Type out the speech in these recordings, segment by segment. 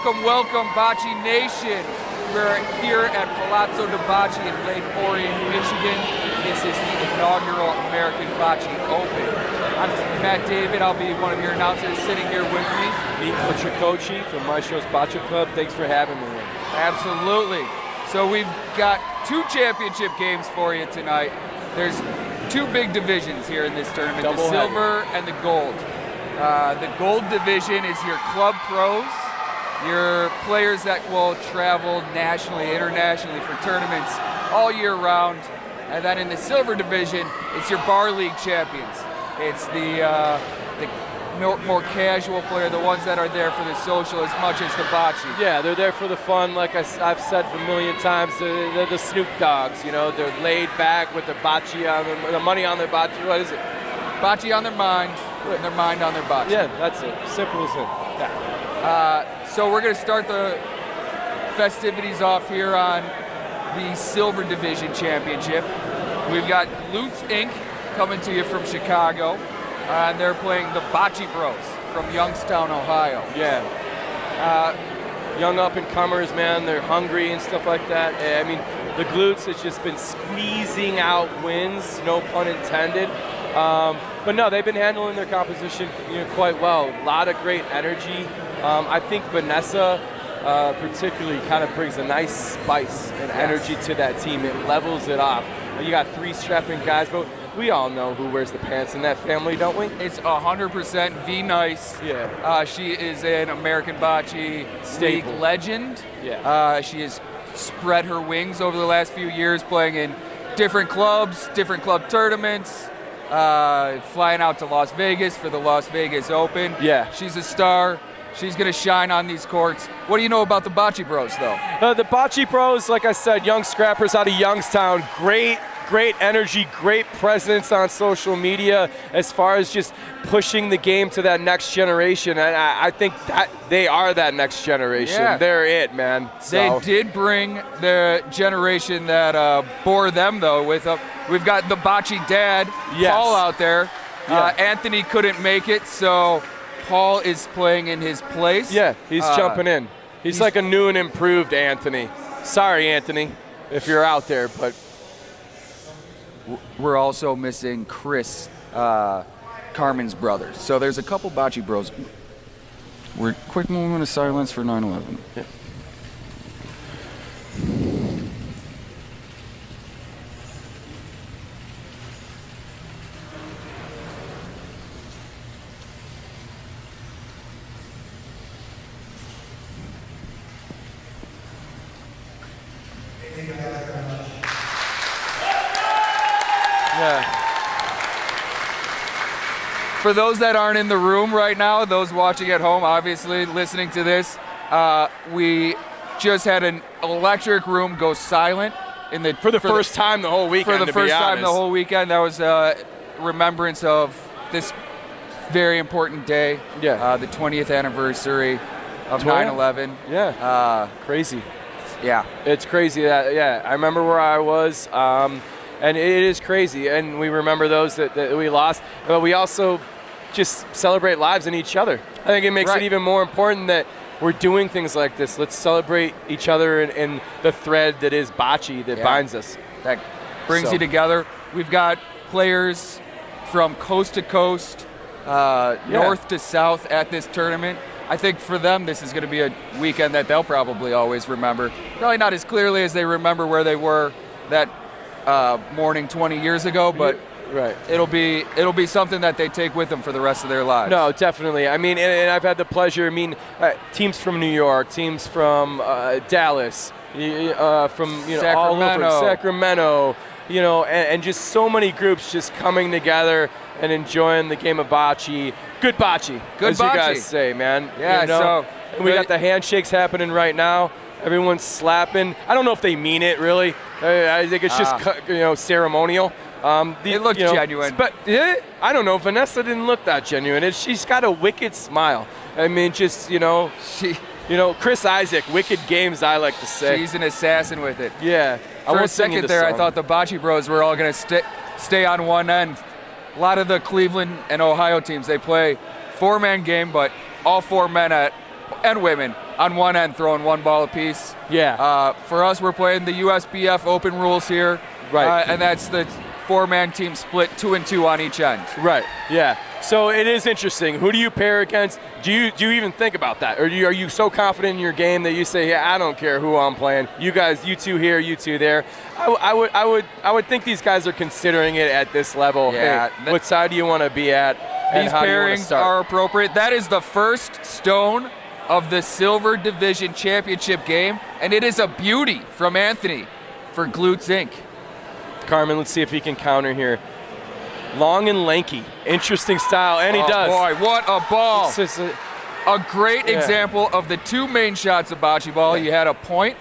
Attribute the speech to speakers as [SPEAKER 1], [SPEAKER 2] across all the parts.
[SPEAKER 1] welcome, Bocce Nation. We're here at Palazzo de Bocce in Lake Orion, Michigan. This is the inaugural American Bocce Open. I'm Matt David. I'll be one of your announcers sitting here with me.
[SPEAKER 2] Meet Butcher Kochi from Maestro's Bocce Club. Thanks for having me.
[SPEAKER 1] Absolutely. So we've got 2 championship games for you tonight. There's 2 big divisions here in this tournament, the silver and the gold. The gold division is your club pros, your players that will travel nationally, internationally for tournaments all year round. And then in the silver division, it's your bar league champions. It's the more casual player, the ones that are there for the social as much as the bocce.
[SPEAKER 2] Yeah, they're there for the fun. Like I've said a million times, they're the Snoop Dogs. You know, they're laid back with the bocce on the money on their bocce. What is it?
[SPEAKER 1] Bocce on their mind, and their mind on their bocce.
[SPEAKER 2] Yeah, that's it. Simple as it. Yeah.
[SPEAKER 1] So we're going to start the festivities off here on the Silver Division Championship. We've got Lutz Inc. coming to you from Chicago, and they're playing the Bocce Bros from Youngstown, Ohio.
[SPEAKER 2] Yeah. Young up-and-comers, man. They're hungry and stuff like that. I mean, the Glutes has just been squeezing out wins, no pun intended. But no, they've been handling their composition quite well. A lot of great energy. I think Vanessa particularly kind of brings a nice spice and energy to that team. It levels it off. You got 3 strapping guys, but we all know who wears the pants in that family, don't we?
[SPEAKER 1] It's 100% V Nice.
[SPEAKER 2] Yeah.
[SPEAKER 1] She is an American Bocce League legend.
[SPEAKER 2] Yeah.
[SPEAKER 1] She has spread her wings over the last few years, playing in different clubs, different club tournaments. Flying out to Las Vegas for the Las Vegas Open.
[SPEAKER 2] Yeah.
[SPEAKER 1] She's a star. She's going to shine on these courts. What do you know about the Bocce Bros, though?
[SPEAKER 2] The Bocce Bros, like I said, young scrappers out of Youngstown. Great energy, great presence on social media as far as just pushing the game to that next generation. And I think that they are that next generation.
[SPEAKER 1] Yeah.
[SPEAKER 2] They're it, man.
[SPEAKER 1] They did bring the generation that bore them, though, with we've got the Bocce dad, Paul, out there.
[SPEAKER 2] Yeah.
[SPEAKER 1] Anthony couldn't make it, so Paul is playing in his place.
[SPEAKER 2] Yeah, he's jumping in. He's like a new and improved Anthony. Sorry, Anthony, if you're out there, but
[SPEAKER 1] we're also missing Chris, Carmen's brother. So there's a couple Bocce Bros. We're quick moment of silence for 9/11.
[SPEAKER 2] Yeah.
[SPEAKER 1] For those that aren't in the room right now, those watching at home, obviously listening to this, we just had an electric room go silent
[SPEAKER 2] for the first time the whole weekend.
[SPEAKER 1] For the first time the whole weekend, that was a remembrance of this very important day.
[SPEAKER 2] Yeah.
[SPEAKER 1] The 20th anniversary of 9/11.
[SPEAKER 2] Yeah. Crazy.
[SPEAKER 1] Yeah.
[SPEAKER 2] It's crazy I remember where I was. And it is crazy, and we remember those that we lost, but we also just celebrate lives and each other. I think it makes it even more important that we're doing things like this. Let's celebrate each other in the thread that is bocce that binds us.
[SPEAKER 1] That brings you together. We've got players from coast to coast, north to south at this tournament. I think for them, this is going to be a weekend that they'll probably always remember. Probably not as clearly as they remember where they were that morning 20 years ago, but it'll be something that they take with them for the rest of their lives.
[SPEAKER 2] No, definitely. I mean, and I've had the pleasure. I mean, teams from New York, teams from Dallas, from all over Sacramento, and just so many groups just coming together and enjoying the game of bocce. Good bocce, as you guys say, man.
[SPEAKER 1] Yeah.
[SPEAKER 2] So we got the handshakes happening right now. Everyone's slapping. I don't know if they mean it really. I think it's just ceremonial.
[SPEAKER 1] It looked genuine.
[SPEAKER 2] But I don't know. Vanessa didn't look that genuine. She's got a wicked smile. I mean, just Chris Isaac, wicked games. I like to say.
[SPEAKER 1] She's an assassin with it.
[SPEAKER 2] Yeah.
[SPEAKER 1] For a second there, I thought the Bocce Bros were all going to stay on one end. A lot of the Cleveland and Ohio teams, they play 4-man game, but all 4 men at and women on one end throwing one ball apiece.
[SPEAKER 2] Yeah.
[SPEAKER 1] For us, we're playing the USBF Open rules here.
[SPEAKER 2] Right.
[SPEAKER 1] And that's the 4-man team split 2 and 2 on each end.
[SPEAKER 2] Right. Yeah. So it is interesting. Who do you pair against? Do you even think about that, or are you so confident in your game that you say, "Yeah, I don't care who I'm playing. You guys, you two here, you two there." I would think these guys are considering it at this level.
[SPEAKER 1] Yeah.
[SPEAKER 2] Hey, what side do you want to be at? And
[SPEAKER 1] These
[SPEAKER 2] how do you wanna
[SPEAKER 1] pairings
[SPEAKER 2] start?
[SPEAKER 1] are appropriate. That is the first stone of the Silver Division Championship game, and it is a beauty from Anthony for Glutes Inc.
[SPEAKER 2] Carmen, let's see if he can counter here. Long and lanky, interesting style, and he does.
[SPEAKER 1] Boy, what a ball!
[SPEAKER 2] It's just
[SPEAKER 1] A great example of the two main shots of bocce ball. You had a point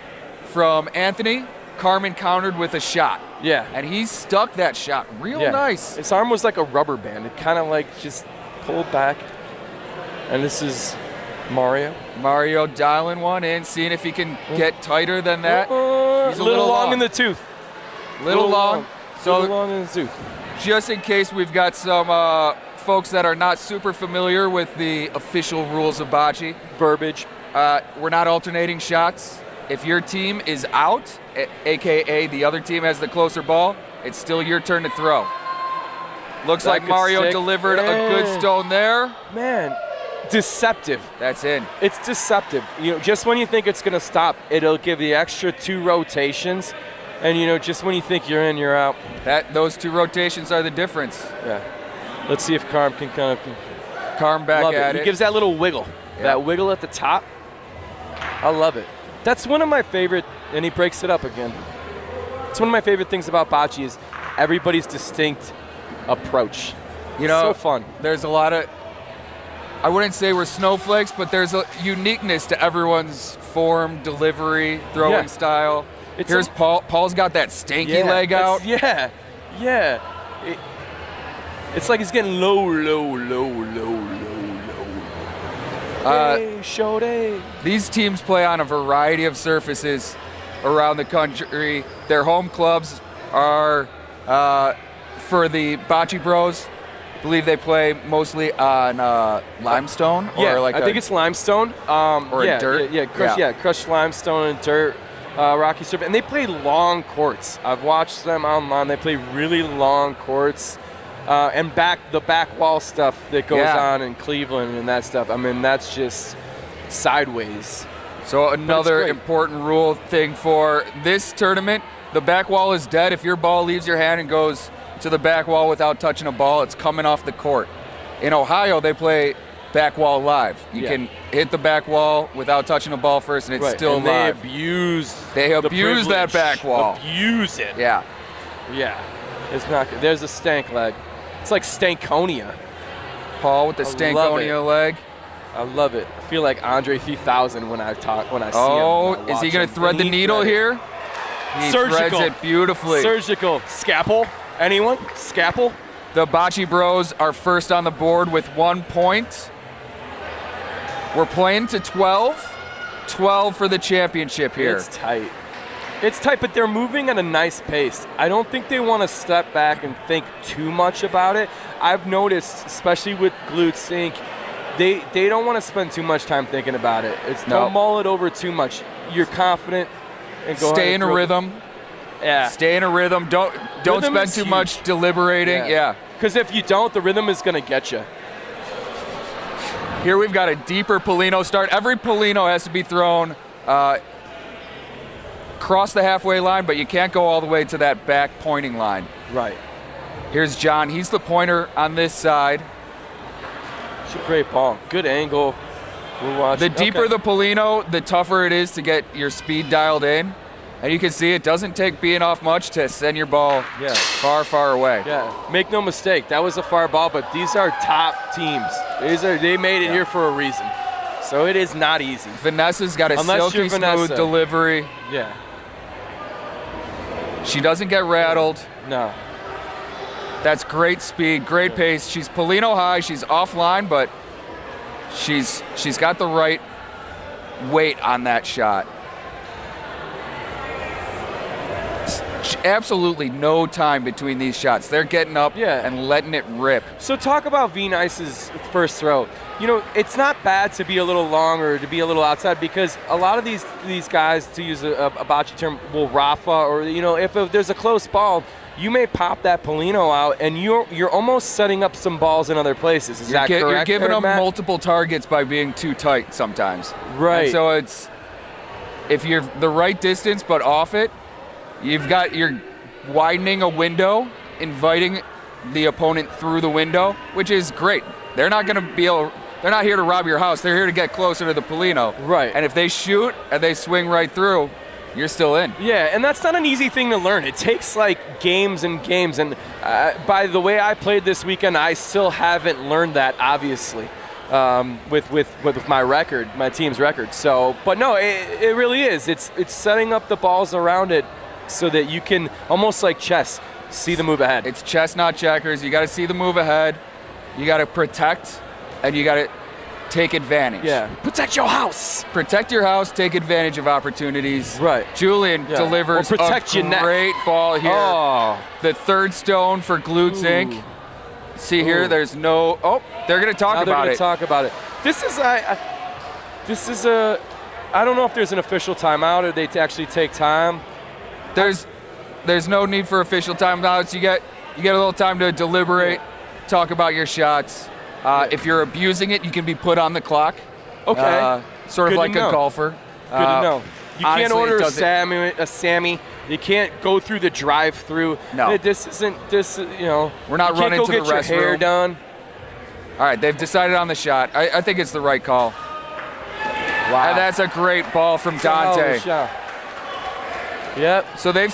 [SPEAKER 1] from Anthony. Carmen countered with a shot.
[SPEAKER 2] yeah.
[SPEAKER 1] And he stuck that shot real
[SPEAKER 2] Yeah.
[SPEAKER 1] nice.
[SPEAKER 2] His arm was like a rubber band. It kind of like just pulled back. And this is Mario.
[SPEAKER 1] Mario dialing one in, seeing if he can get tighter than that. He's
[SPEAKER 2] a little long in the tooth.
[SPEAKER 1] Little long. So
[SPEAKER 2] little long in the tooth.
[SPEAKER 1] just in case we've got some folks that are not super familiar with the official rules of bocce,
[SPEAKER 2] Verbiage.
[SPEAKER 1] we're not alternating shots. If your team is out, AKA the other team has the closer ball, it's still your turn to throw. Looks
[SPEAKER 2] That
[SPEAKER 1] like
[SPEAKER 2] could
[SPEAKER 1] Mario
[SPEAKER 2] stick.
[SPEAKER 1] delivered a good stone there.
[SPEAKER 2] Man, deceptive.
[SPEAKER 1] That's in.
[SPEAKER 2] It's deceptive. Just when you think it's going to stop, it'll give the extra 2 rotations. And, just when you think you're in, you're out.
[SPEAKER 1] Those 2 rotations are the difference.
[SPEAKER 2] Yeah. Let's see if Carm can kind of
[SPEAKER 1] Carm back
[SPEAKER 2] love
[SPEAKER 1] at
[SPEAKER 2] it.
[SPEAKER 1] it.
[SPEAKER 2] He gives that little wiggle.
[SPEAKER 1] Yeah.
[SPEAKER 2] That wiggle at the top. I love it. That's one of my favorite, and he breaks it up again. It's one of my favorite things about bocce is everybody's distinct approach. So fun.
[SPEAKER 1] There's a lot of, I wouldn't say we're snowflakes, but there's a uniqueness to everyone's form, delivery, throwing style. Here's Paul. Paul's got that stanky leg out.
[SPEAKER 2] Yeah. It's like he's getting low. Hey, Shode.
[SPEAKER 1] These teams play on a variety of surfaces around the country. Their home clubs are, for the Bocce Bros, I believe they play mostly on limestone.
[SPEAKER 2] Yeah,
[SPEAKER 1] or like
[SPEAKER 2] I think it's limestone.
[SPEAKER 1] Or dirt.
[SPEAKER 2] Crushed limestone and dirt. Rocky surface, and they play long courts. I've watched them online. They play really long courts, and the back wall stuff that goes on in Cleveland and that stuff. I mean, that's just sideways.
[SPEAKER 1] So another
[SPEAKER 2] great.
[SPEAKER 1] important rule thing for this tournament: the back wall is dead. If your ball leaves your hand and goes to the back wall without touching a ball, it's coming off the court. In Ohio, they play back wall live. You can hit the back wall without touching a ball first, and it's still
[SPEAKER 2] and
[SPEAKER 1] live.
[SPEAKER 2] They abuse
[SPEAKER 1] that back wall.
[SPEAKER 2] Abuse it.
[SPEAKER 1] Yeah.
[SPEAKER 2] It's not good. There's a stank leg. It's like Stankonia.
[SPEAKER 1] Paul with the
[SPEAKER 2] I love
[SPEAKER 1] Stankonia leg.
[SPEAKER 2] I love it. I feel like Andre 3000 when I see him.
[SPEAKER 1] Oh, is he going to thread the needle here? He
[SPEAKER 2] Surgical.
[SPEAKER 1] threads it beautifully.
[SPEAKER 2] Surgical. Scalpel. Anyone? Scalpel?
[SPEAKER 1] The Bocce Bros are first on the board with 1 point. We're playing to 12. 12 for the championship here.
[SPEAKER 2] It's tight. It's tight, but they're moving at a nice pace. I don't think they want to step back and think too much about it. I've noticed, especially with Glutes Inc., they don't want to spend too much time thinking about it. Don't mull it over too much. You're confident and go
[SPEAKER 1] Stay
[SPEAKER 2] ahead
[SPEAKER 1] in
[SPEAKER 2] and
[SPEAKER 1] a rhythm.
[SPEAKER 2] Yeah.
[SPEAKER 1] Stay in a rhythm. Don't
[SPEAKER 2] Rhythm
[SPEAKER 1] spend
[SPEAKER 2] is
[SPEAKER 1] too
[SPEAKER 2] huge.
[SPEAKER 1] much deliberating. Yeah.
[SPEAKER 2] Because if you don't, the rhythm is going to get you.
[SPEAKER 1] Here we've got a deeper Polino start. Every Polino has to be thrown across the halfway line, but you can't go all the way to that back pointing line.
[SPEAKER 2] Right.
[SPEAKER 1] Here's John. He's the pointer on this side.
[SPEAKER 2] It's a great ball. Good angle. We're watching.
[SPEAKER 1] The deeper the Polino, the tougher it is to get your speed dialed in. And you can see it doesn't take being off much to send your ball far, far away.
[SPEAKER 2] Yeah, make no mistake, that was a far ball, but these are top teams. They made it here for a reason. So it is not easy.
[SPEAKER 1] Vanessa's got a silky smooth delivery.
[SPEAKER 2] Yeah.
[SPEAKER 1] She doesn't get rattled.
[SPEAKER 2] No.
[SPEAKER 1] That's great speed, great pace. She's Polino high, she's offline, but she's got the right weight on that shot. absolutely no time between these shots. They're getting up and letting it rip.
[SPEAKER 2] So talk about V-Nice's first throw. You know, it's not bad to be a little long or to be a little outside, because a lot of these guys, to use a bocce term, will Rafa, or, you know, if there's a close ball, you may pop that Polino out, and you're almost setting up some balls in other places. Is that correct?
[SPEAKER 1] You're giving them
[SPEAKER 2] Matt?
[SPEAKER 1] multiple targets by being too tight sometimes.
[SPEAKER 2] Right.
[SPEAKER 1] And so it's, if you're the right distance but off it, you're widening a window, inviting the opponent through the window, which is great. They're not going to be able. They're not here to rob your house. They're here to get closer to the Polino.
[SPEAKER 2] Right.
[SPEAKER 1] And if they shoot and they swing right through, you're still in.
[SPEAKER 2] Yeah, and that's not an easy thing to learn. It takes like games and games. And by the way I played this weekend, I still haven't learned that, obviously, with my record, my team's record. So, but no, it really is. It's setting up the balls around it so that you can, almost like chess, see the move ahead.
[SPEAKER 1] It's chess, not checkers. You got to see the move ahead. You got to protect, and you got to take advantage.
[SPEAKER 2] Yeah, protect your house.
[SPEAKER 1] Protect your house, take advantage of opportunities.
[SPEAKER 2] Right.
[SPEAKER 1] Julian delivers a great ball here.
[SPEAKER 2] Oh.
[SPEAKER 1] The third stone for Glutes Inc. See here, there's no, they're going to talk about it.
[SPEAKER 2] They're going to talk about it. This is a, I don't know if there's an official timeout or they actually take time.
[SPEAKER 1] There's no need for official timeouts. You get a little time to deliberate, talk about your shots. If you're abusing it, you can be put on the clock.
[SPEAKER 2] Okay.
[SPEAKER 1] Sort of like a golfer.
[SPEAKER 2] Good to know. You
[SPEAKER 1] honestly,
[SPEAKER 2] can't order a Sammy. You can't go through the drive-through.
[SPEAKER 1] No.
[SPEAKER 2] This isn't, you know.
[SPEAKER 1] We're not running to the restroom.
[SPEAKER 2] You can't go get your hair done.
[SPEAKER 1] All right, they've decided on the shot. I think it's the right call.
[SPEAKER 2] Wow.
[SPEAKER 1] And that's a great ball from Dante.
[SPEAKER 2] Yep.
[SPEAKER 1] So they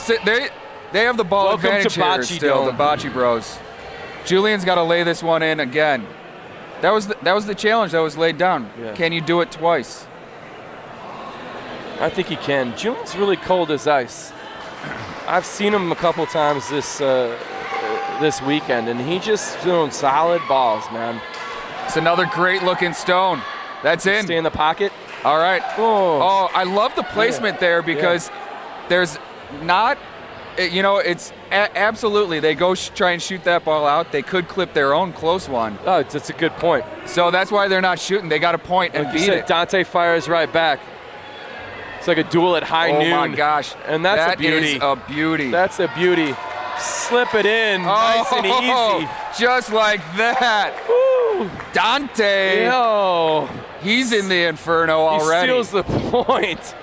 [SPEAKER 1] have the ball
[SPEAKER 2] Welcome
[SPEAKER 1] advantage
[SPEAKER 2] to
[SPEAKER 1] here
[SPEAKER 2] Bocce
[SPEAKER 1] still,
[SPEAKER 2] Dome.
[SPEAKER 1] the Bocce Bros. Julian's got to lay this one in again. That was the challenge that was laid down.
[SPEAKER 2] Yeah.
[SPEAKER 1] Can you do it twice?
[SPEAKER 2] I think he can. Julian's really cold as ice. I've seen him a couple times this weekend, and he just throwing solid balls, man.
[SPEAKER 1] It's another great looking stone. That's in.
[SPEAKER 2] Stay in the pocket.
[SPEAKER 1] All right.
[SPEAKER 2] Oh,
[SPEAKER 1] I love the placement there because there's not, you know, it's absolutely, they go try and shoot that ball out. They could clip their own close one.
[SPEAKER 2] Oh, that's a good point.
[SPEAKER 1] So that's why they're not shooting. They got to point and beat it.
[SPEAKER 2] Dante fires right back. It's like a duel at high noon.
[SPEAKER 1] Oh my gosh.
[SPEAKER 2] And that's a beauty.
[SPEAKER 1] That is a beauty.
[SPEAKER 2] That's a beauty. Slip it in, nice and easy.
[SPEAKER 1] Just like that.
[SPEAKER 2] Woo.
[SPEAKER 1] Dante.
[SPEAKER 2] Yo.
[SPEAKER 1] He's in the inferno already.
[SPEAKER 2] He steals the point.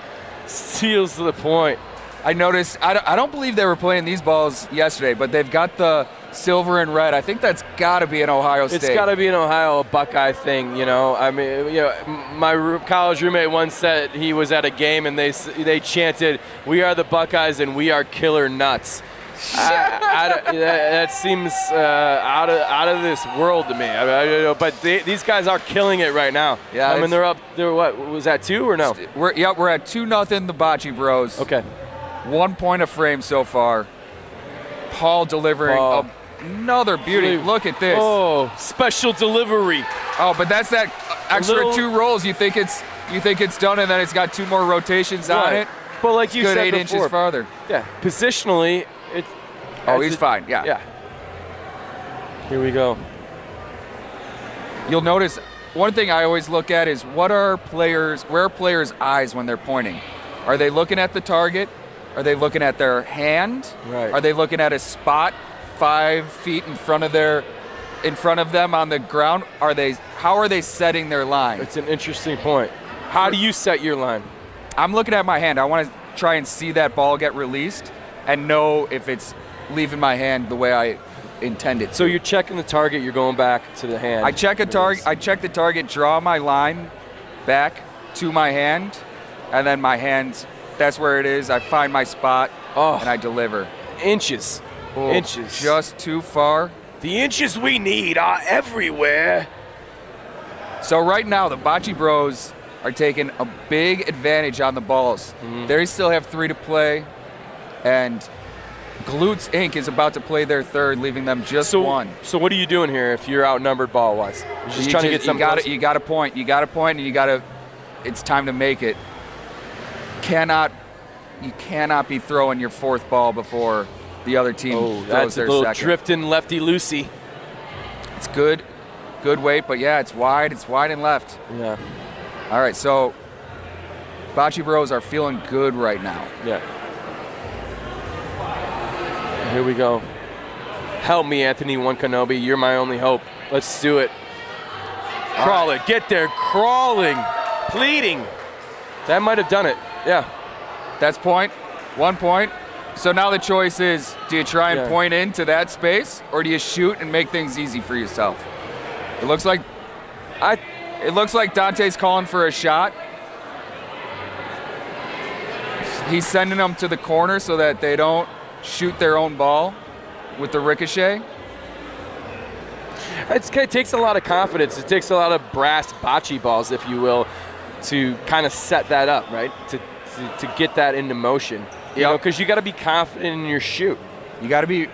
[SPEAKER 2] Steals the point.
[SPEAKER 1] I noticed, I don't believe they were playing these balls yesterday, but they've got the silver and red. I think that's got to be an Ohio State.
[SPEAKER 2] It's got to be an Ohio Buckeye thing, you know. I mean, you know, my college roommate once said he was at a game and they chanted, "We are the Buckeyes and we are killer nuts." That seems out of this world to me. But these guys are killing it right now.
[SPEAKER 1] Yeah,
[SPEAKER 2] I mean, they're up. They're what? Was that 2 or no?
[SPEAKER 1] We're at 2-0 the Bocce Bros.
[SPEAKER 2] Okay.
[SPEAKER 1] 1 point a frame so far. Paul delivering another beauty. Look at this.
[SPEAKER 2] Oh, special delivery.
[SPEAKER 1] Oh, but that's that extra 2 rolls. You think it's done, and then it's got 2 more rotations on it.
[SPEAKER 2] But like you said
[SPEAKER 1] 8
[SPEAKER 2] before,
[SPEAKER 1] inches farther.
[SPEAKER 2] Yeah, positionally, it's.
[SPEAKER 1] Oh, he's fine. Yeah.
[SPEAKER 2] Yeah. Here we go.
[SPEAKER 1] You'll notice one thing I always look at is where are players' eyes when they're pointing? Are they looking at the target? Are they looking at their hand?
[SPEAKER 2] Right.
[SPEAKER 1] Are they looking at a spot 5 feet in front of them on the ground? How are they setting their line?
[SPEAKER 2] It's an interesting point. How do you set your line?
[SPEAKER 1] I'm looking at my hand. I want to try and see that ball get released and know if it's leaving my hand the way I intended.
[SPEAKER 2] So you're checking the target, you're going back to the hand.
[SPEAKER 1] I check the target, draw my line back to my hand, and then my hands, that's where it is. I find my spot and I deliver.
[SPEAKER 2] Inches. Inches.
[SPEAKER 1] Just too far.
[SPEAKER 2] The inches we need are everywhere.
[SPEAKER 1] So right now the Bocce Bros are taking a big advantage on the balls. Mm-hmm. They still have 3 to play, and Glutes Inc. is about to play their third, leaving them just 1.
[SPEAKER 2] So what are you doing here if you're outnumbered ball-wise? You're just trying to get some.
[SPEAKER 1] You got to point. You got to point, and it's time to make it. You cannot be throwing your 4th ball before the other team
[SPEAKER 2] Oh,
[SPEAKER 1] throws
[SPEAKER 2] that's a
[SPEAKER 1] their
[SPEAKER 2] little
[SPEAKER 1] second.
[SPEAKER 2] drifting lefty-loosey.
[SPEAKER 1] It's good weight, but yeah, it's wide and left.
[SPEAKER 2] Yeah.
[SPEAKER 1] All right, so Bocce Bros are feeling good right now.
[SPEAKER 2] Yeah. Here we go. Help me, Anthony Wankanobi. You're my only hope. Let's do it. Crawl it. Get there. Crawling. Pleading. That might have done it. Yeah.
[SPEAKER 1] That's point. 1 point. So now the choice is, do you try and point into that space, or do you shoot and make things easy for yourself? It looks like Dante's calling for a shot. He's sending them to the corner so that they don't shoot their own ball with the ricochet.
[SPEAKER 2] It takes a lot of confidence. It takes a lot of brass bocce balls, if you will, to kind of set that up, right? To get that into motion. You know, because you got to be confident in your shoot.
[SPEAKER 1] You got to be.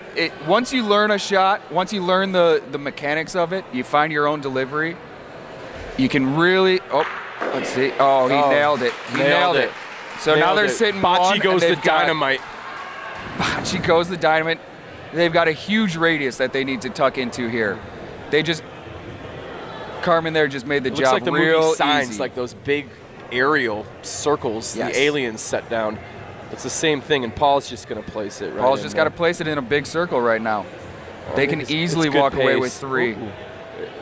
[SPEAKER 1] Once you learn a shot, once you learn the mechanics of it, you find your own delivery. You can really. Oh, let's see. Oh, he nailed it. He nailed it. So now they're sitting one.
[SPEAKER 2] Bocce goes the dynamite.
[SPEAKER 1] Bocce goes the dynamite. They've got a huge radius that they need to tuck into here. Carmen there just made the job
[SPEAKER 2] like the
[SPEAKER 1] real
[SPEAKER 2] movie Signs,
[SPEAKER 1] easy.
[SPEAKER 2] like those big aerial circles the aliens set down. It's the same thing, and Paul's just going to place it right
[SPEAKER 1] Paul's just got to place it in a big circle right now. They can easily walk away with 3.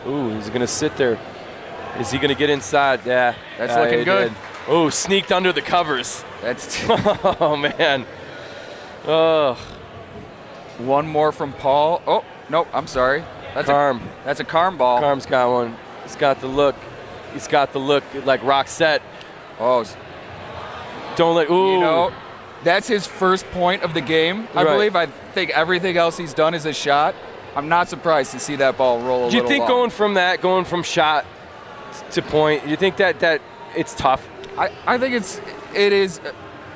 [SPEAKER 2] Ooh, he's going to sit there. Is he going to get inside? Yeah.
[SPEAKER 1] That's looking good.
[SPEAKER 2] Oh, sneaked under the covers.
[SPEAKER 1] That's
[SPEAKER 2] oh, man. Oh.
[SPEAKER 1] One more from Paul. Oh, nope, I'm sorry. That's
[SPEAKER 2] Carm.
[SPEAKER 1] That's a Carm ball.
[SPEAKER 2] Carm's got one. He's got the look. He's got the look like Roxette.
[SPEAKER 1] Oh.
[SPEAKER 2] Don't let, ooh.
[SPEAKER 1] You know, that's his first point of the game, I believe. I think everything else he's done is a shot. I'm not surprised to see that ball roll a little
[SPEAKER 2] Do you think
[SPEAKER 1] long.
[SPEAKER 2] going from shot to point, you think that it's tough?
[SPEAKER 1] I think it is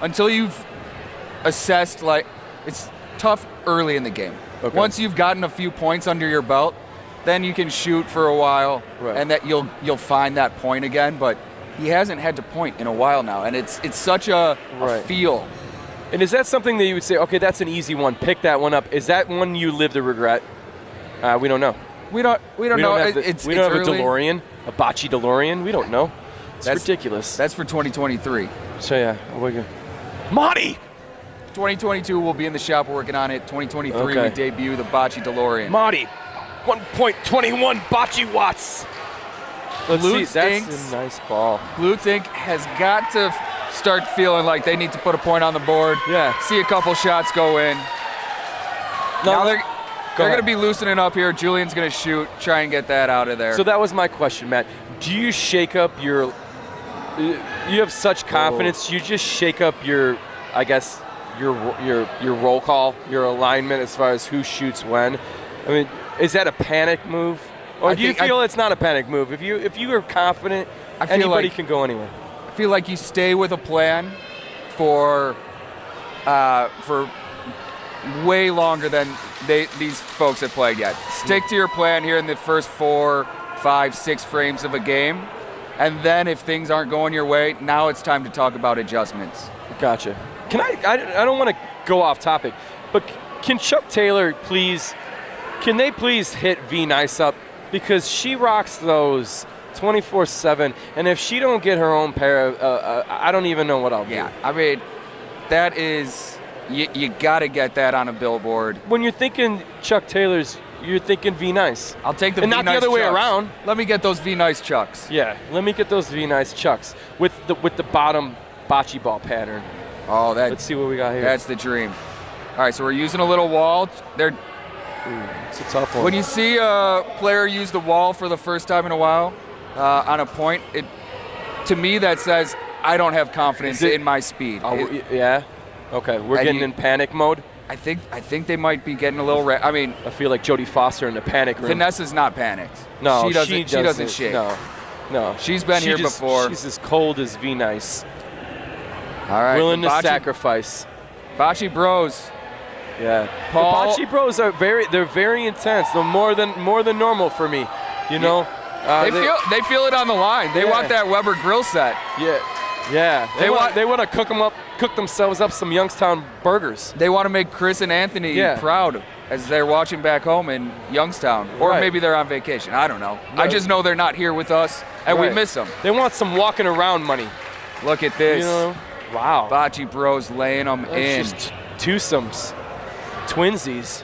[SPEAKER 1] until you've assessed, like, it's tough early in the game.
[SPEAKER 2] Okay.
[SPEAKER 1] Once you've gotten a few points under your belt, then you can shoot for a while, and that you'll find that point again. But he hasn't had to point in a while now, and it's such a feel.
[SPEAKER 2] And is that something that you would say, okay, that's an easy one, pick that one up? Is that one you live to regret? We don't know.
[SPEAKER 1] We don't know.
[SPEAKER 2] We don't have a
[SPEAKER 1] early.
[SPEAKER 2] DeLorean, a bocce DeLorean. We don't know. That's ridiculous.
[SPEAKER 1] That's for 2023.
[SPEAKER 2] So yeah, we're good. Monty!
[SPEAKER 1] 2022 we'll be in the shop working on it. 2023 we debut the bocce DeLorean.
[SPEAKER 2] Monty, 1.21 bocce watts. Let's see, that's a nice ball.
[SPEAKER 1] Glutes Inc. has got to start feeling like they need to put a point on the board.
[SPEAKER 2] Yeah.
[SPEAKER 1] See a couple shots go in. Now they're going to be loosening up here. Julian's going to shoot, try and get that out of there.
[SPEAKER 2] So that was my question, Matt. Do you shake up your – you have such confidence, you just shake up your, I guess, your roll call, your alignment as far as who shoots when? I mean, is that a panic move? Or do you feel it's not a panic move? If you are confident, anybody can go anywhere.
[SPEAKER 1] I feel like you stay with a plan for way longer than these folks have played yet. Stick to your plan here in the first 4, 5, 6 frames of a game, and then if things aren't going your way, now it's time to talk about adjustments.
[SPEAKER 2] Gotcha. Can I don't want to go off topic, but can Chuck Taylor please hit V Nice up, because she rocks those 24/7, and if she don't get her own pair of, I don't even know what I'll do.
[SPEAKER 1] Yeah, I mean, that is, you got to get that on a billboard.
[SPEAKER 2] When you're thinking Chuck Taylor's, you're thinking V Nice.
[SPEAKER 1] I'll take the
[SPEAKER 2] and
[SPEAKER 1] V Nice
[SPEAKER 2] not the other way
[SPEAKER 1] chucks.
[SPEAKER 2] around.
[SPEAKER 1] Let me get those V Nice chucks.
[SPEAKER 2] Yeah, let me get those V Nice chucks with the bottom bocce ball pattern.
[SPEAKER 1] Oh,
[SPEAKER 2] let's see what we got here.
[SPEAKER 1] That's the dream. All right, so we're using a little wall.
[SPEAKER 2] It's a tough one.
[SPEAKER 1] When you see a player use the wall for the first time in a while on a point, to me that says I don't have confidence in my speed.
[SPEAKER 2] Yeah. Okay, we're getting in panic mode.
[SPEAKER 1] I think they might be getting a little. I mean,
[SPEAKER 2] I feel like Jodie Foster in the panic room.
[SPEAKER 1] Vanessa's not panicked.
[SPEAKER 2] No,
[SPEAKER 1] she doesn't shake.
[SPEAKER 2] No.
[SPEAKER 1] She's been here before.
[SPEAKER 2] She's as cold as V Nice.
[SPEAKER 1] All right.
[SPEAKER 2] Willing to sacrifice.
[SPEAKER 1] Bocce Bros.
[SPEAKER 2] Yeah.
[SPEAKER 1] Paul,
[SPEAKER 2] the Bocce Bros are very intense. They're more than normal for me. You know.
[SPEAKER 1] They feel it on the line. They want that Weber grill set.
[SPEAKER 2] Yeah. Yeah. They want to cook them up cook themselves up some Youngstown burgers.
[SPEAKER 1] They want to make Chris and Anthony proud as they're watching back home in Youngstown. Or maybe they're on vacation. I don't know. I just know they're not here with us, and we miss them.
[SPEAKER 2] They want some walking around money.
[SPEAKER 1] Look at this.
[SPEAKER 2] You know? Wow.
[SPEAKER 1] Bocce Bros laying them in.
[SPEAKER 2] Just twosomes. Twinsies.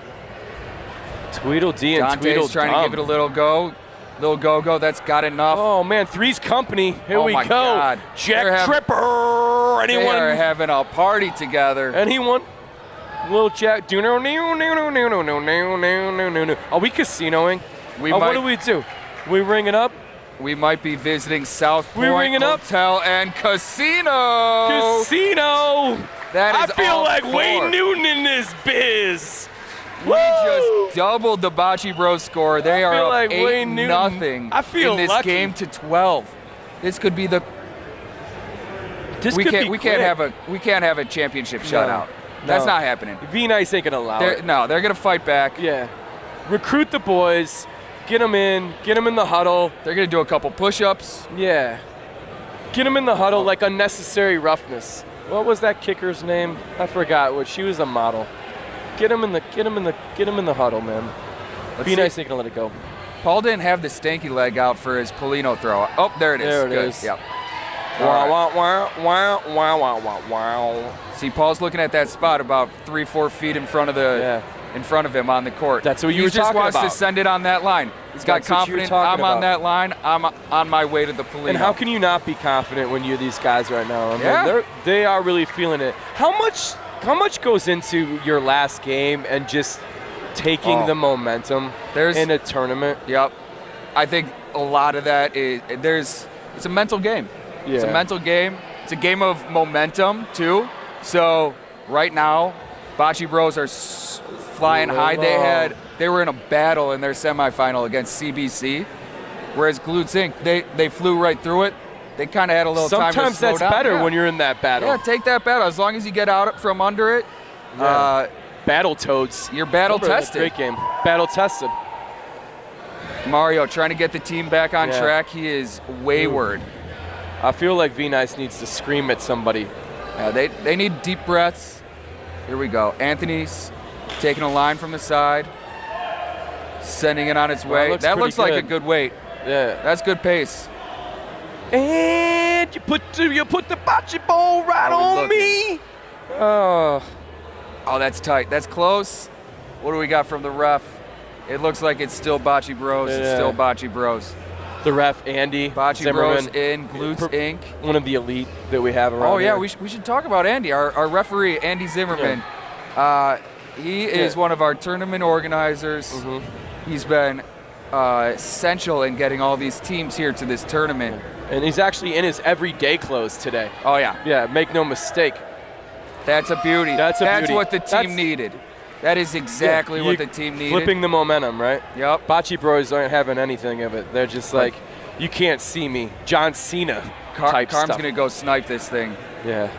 [SPEAKER 2] Tweedledee and
[SPEAKER 1] Dante's
[SPEAKER 2] Tweedledum.
[SPEAKER 1] trying to give it a little go. Little go-go, that's got enough.
[SPEAKER 2] Oh, man, Three's Company. Here we go.
[SPEAKER 1] God.
[SPEAKER 2] Jack Tripper. Anyone?
[SPEAKER 1] They are having a party together.
[SPEAKER 2] Anyone? Little Jack. Are we casinoing? What do we do? We ring it up?
[SPEAKER 1] We might be visiting South Point
[SPEAKER 2] ringing up?
[SPEAKER 1] Hotel and Casino.
[SPEAKER 2] Casino.
[SPEAKER 1] That is
[SPEAKER 2] I feel
[SPEAKER 1] all
[SPEAKER 2] like
[SPEAKER 1] four.
[SPEAKER 2] Wayne Newton in this biz.
[SPEAKER 1] We just doubled the Bocce Bros score. They are up
[SPEAKER 2] like
[SPEAKER 1] 8-0
[SPEAKER 2] I feel
[SPEAKER 1] in this
[SPEAKER 2] lucky.
[SPEAKER 1] game to 12. This could be the. We can't have a championship shutout. That's not happening.
[SPEAKER 2] V-Nice ain't gonna allow it.
[SPEAKER 1] No, they're gonna fight back.
[SPEAKER 2] Yeah. Recruit the boys. Get them in the huddle.
[SPEAKER 1] They're gonna do a couple push-ups.
[SPEAKER 2] Yeah. Get them in the huddle like unnecessary roughness. What was that kicker's name? I forgot. She was a model. Get him in the huddle, man. V-Nice ain't gonna let it go.
[SPEAKER 1] Paul didn't have the stanky leg out for his Polino throw. Oh, there it is.
[SPEAKER 2] There it
[SPEAKER 1] Good.
[SPEAKER 2] is.
[SPEAKER 1] Yep.
[SPEAKER 2] Wow.
[SPEAKER 1] See, Paul's looking at that spot about 3-4 feet in front of him on the court.
[SPEAKER 2] That's what you were
[SPEAKER 1] He just
[SPEAKER 2] talking
[SPEAKER 1] wants
[SPEAKER 2] about.
[SPEAKER 1] to send it on that line. He's got
[SPEAKER 2] That's what you were
[SPEAKER 1] confidence.
[SPEAKER 2] talking
[SPEAKER 1] I'm on
[SPEAKER 2] about.
[SPEAKER 1] that line. I'm on my way to the Polino.
[SPEAKER 2] And how can you not be confident when you're these guys right now? I mean,
[SPEAKER 1] Yeah.
[SPEAKER 2] they are really feeling it. How much goes into your last game and just taking the momentum in a tournament?
[SPEAKER 1] Yep. I think a lot of that is it's a mental game.
[SPEAKER 2] Yeah.
[SPEAKER 1] It's a mental game. It's a game of momentum too. So right now, Bocce Bros are flying high. They were in a battle in their semifinal against CBC, whereas Glutes Inc. they flew right through it. They kind of had a little time to slow down.
[SPEAKER 2] Sometimes that's better when you're in that battle.
[SPEAKER 1] Yeah, take that battle. As long as you get out from under it.
[SPEAKER 2] Yeah. Battle Toads.
[SPEAKER 1] You're battle tested.
[SPEAKER 2] Great game. Battle tested.
[SPEAKER 1] Mario trying to get the team back on track. He is wayward.
[SPEAKER 2] I feel like V-Nice needs to scream at somebody.
[SPEAKER 1] They need deep breaths. Here we go. Anthony's taking a line from the side, sending it on its way. That looks like a good weight.
[SPEAKER 2] Yeah.
[SPEAKER 1] That's good pace.
[SPEAKER 2] And you put the bocce ball right on me.
[SPEAKER 1] Oh, that's tight. That's close. What do we got from the ref? It looks like it's still Bocce Bros.
[SPEAKER 2] Yeah.
[SPEAKER 1] It's still Bocce Bros.
[SPEAKER 2] The ref, Andy
[SPEAKER 1] Bocce
[SPEAKER 2] Zimmerman,
[SPEAKER 1] Bros in Glutes Inc.
[SPEAKER 2] One of the elite that we have around.
[SPEAKER 1] Oh yeah,
[SPEAKER 2] here.
[SPEAKER 1] we should talk about Andy, our referee, Andy Zimmerman. He is one of our tournament organizers. Mm-hmm. He's been essential in getting all these teams here to this tournament.
[SPEAKER 2] And he's actually in his everyday clothes today.
[SPEAKER 1] Oh yeah.
[SPEAKER 2] Yeah, make no mistake.
[SPEAKER 1] That's a beauty. That's
[SPEAKER 2] beauty.
[SPEAKER 1] what the team needed. That is exactly what the team needed.
[SPEAKER 2] Flipping the momentum, right?
[SPEAKER 1] Yep.
[SPEAKER 2] Bocce Bros aren't having anything of it. They're just like, you can't see me. John Cena type
[SPEAKER 1] Carm's
[SPEAKER 2] stuff.
[SPEAKER 1] going to go snipe this thing.
[SPEAKER 2] Yeah.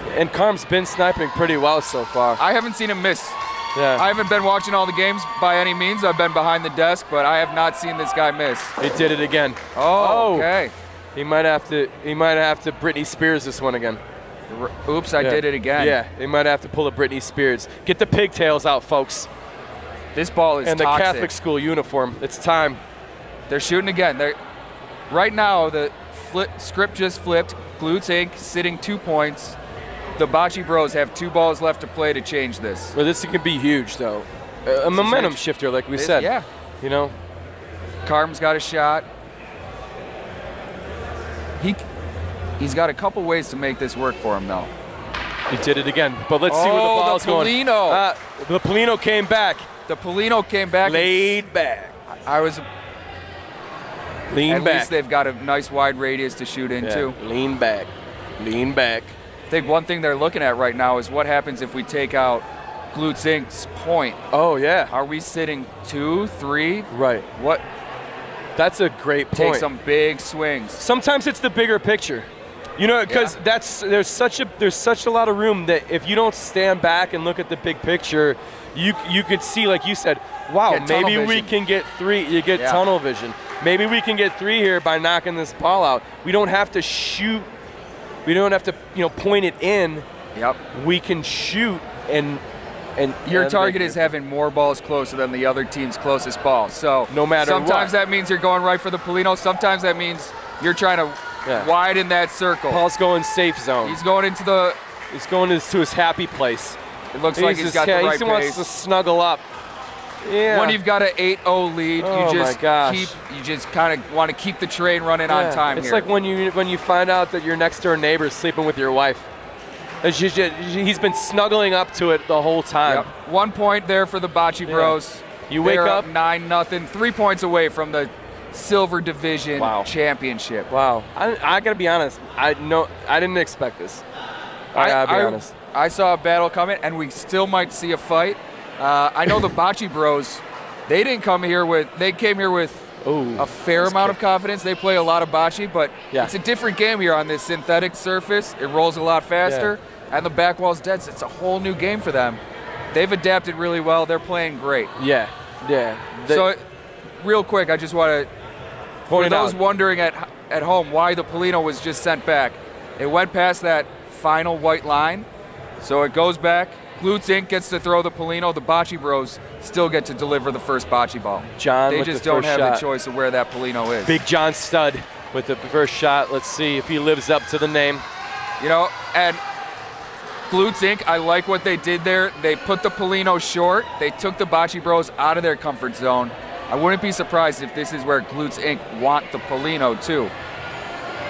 [SPEAKER 2] And Carm's been sniping pretty well so far.
[SPEAKER 1] I haven't seen him miss.
[SPEAKER 2] Yeah.
[SPEAKER 1] I haven't been watching all the games by any means. I've been behind the desk, but I have not seen this guy miss.
[SPEAKER 2] He did it again.
[SPEAKER 1] Oh, okay.
[SPEAKER 2] He might have to Britney Spears this one again.
[SPEAKER 1] Oops, I did it again.
[SPEAKER 2] Yeah, they might have to pull a Britney Spears. Get the pigtails out, folks.
[SPEAKER 1] This ball is
[SPEAKER 2] and
[SPEAKER 1] toxic.
[SPEAKER 2] The Catholic school uniform. It's time.
[SPEAKER 1] They're shooting again. Right now, the script just flipped. Glutes Inc. sitting 2 points. The Bocce Bros have 2 balls left to play to change this.
[SPEAKER 2] Well, this could be huge, though. A momentum shifter, like we said.
[SPEAKER 1] Yeah.
[SPEAKER 2] You know?
[SPEAKER 1] Carm's got a shot. He's got a couple ways to make this work for him, though.
[SPEAKER 2] He did it again. But let's see where the ball's going. The Polino came back.
[SPEAKER 1] The Polino came back.
[SPEAKER 2] Laid back.
[SPEAKER 1] I was...
[SPEAKER 2] Lean
[SPEAKER 1] At
[SPEAKER 2] back.
[SPEAKER 1] least they've got a nice wide radius to shoot into.
[SPEAKER 2] Lean back. Lean back.
[SPEAKER 1] I think one thing they're looking at right now is what happens if we take out Glutes Inc.'s point.
[SPEAKER 2] Oh, yeah.
[SPEAKER 1] Are we sitting 2, 3?
[SPEAKER 2] Right.
[SPEAKER 1] What?
[SPEAKER 2] That's a great point.
[SPEAKER 1] Take some big swings.
[SPEAKER 2] Sometimes it's the bigger picture. You know, because there's such a lot of room that if you don't stand back and look at the big picture, you could see, like you said, wow, maybe we can get 3. You get tunnel vision. Maybe we can get 3 here by knocking this ball out. We don't have to shoot. We don't have to, point it in.
[SPEAKER 1] Yep.
[SPEAKER 2] we can shoot and
[SPEAKER 1] Your
[SPEAKER 2] and
[SPEAKER 1] target
[SPEAKER 2] they-
[SPEAKER 1] is having more balls closer than the other team's closest ball. So
[SPEAKER 2] No matter
[SPEAKER 1] sometimes
[SPEAKER 2] what.
[SPEAKER 1] that means you're going right for the Polino. Sometimes that means you're trying to
[SPEAKER 2] Yeah.
[SPEAKER 1] widen that circle.
[SPEAKER 2] Paul's going safe zone.
[SPEAKER 1] He's going into the.
[SPEAKER 2] He's going to his happy place.
[SPEAKER 1] It looks like he's
[SPEAKER 2] just-
[SPEAKER 1] got the
[SPEAKER 2] yeah,
[SPEAKER 1] right
[SPEAKER 2] he just wants
[SPEAKER 1] pace.
[SPEAKER 2] to snuggle up. Yeah.
[SPEAKER 1] When you've got an 8-0 lead,
[SPEAKER 2] Oh
[SPEAKER 1] you
[SPEAKER 2] my
[SPEAKER 1] just
[SPEAKER 2] gosh.
[SPEAKER 1] you just kind of want to keep the train running on
[SPEAKER 2] Yeah.
[SPEAKER 1] time
[SPEAKER 2] It's
[SPEAKER 1] here.
[SPEAKER 2] like when you find out that your next door neighbor is sleeping with your wife. He's been snuggling up to it the whole time.
[SPEAKER 1] Yep. 1 point there for the Bocce Bros.
[SPEAKER 2] You wake
[SPEAKER 1] They're
[SPEAKER 2] up-
[SPEAKER 1] 9-0, 3 points away from the Silver Division
[SPEAKER 2] Wow.
[SPEAKER 1] championship.
[SPEAKER 2] Wow. I gotta be honest. I didn't expect this. I gotta be honest.
[SPEAKER 1] I saw a battle coming, and we still might see a fight. I know the Bocce Bros. They came here with
[SPEAKER 2] Ooh,
[SPEAKER 1] a fair
[SPEAKER 2] that's
[SPEAKER 1] amount
[SPEAKER 2] good.
[SPEAKER 1] of confidence. They play a lot of bocce, but
[SPEAKER 2] Yeah.
[SPEAKER 1] it's a different game here on this synthetic surface. It rolls a lot faster, and the back wall's dead. So it's a whole new game for them. They've adapted really well. They're playing great.
[SPEAKER 2] Yeah.
[SPEAKER 1] So, real quick, I just want to, for
[SPEAKER 2] Point
[SPEAKER 1] those
[SPEAKER 2] out.
[SPEAKER 1] wondering at home why the Polino was just sent back, it went past that final white line, so it goes back. Glutes Inc. gets to throw the Polino. The Bocce Bros still get to deliver the first bocce ball.
[SPEAKER 2] John
[SPEAKER 1] They
[SPEAKER 2] with
[SPEAKER 1] just
[SPEAKER 2] the
[SPEAKER 1] don't
[SPEAKER 2] first
[SPEAKER 1] have
[SPEAKER 2] shot.
[SPEAKER 1] the choice of where that Polino is.
[SPEAKER 2] Big John Stud with the first shot. Let's see if he lives up to the name.
[SPEAKER 1] You know, and Glutes Inc., I like what they did there. They put the Polino short. They took the Bocce Bros out of their comfort zone. I wouldn't be surprised if this is where Glutes Inc. want the Polino too.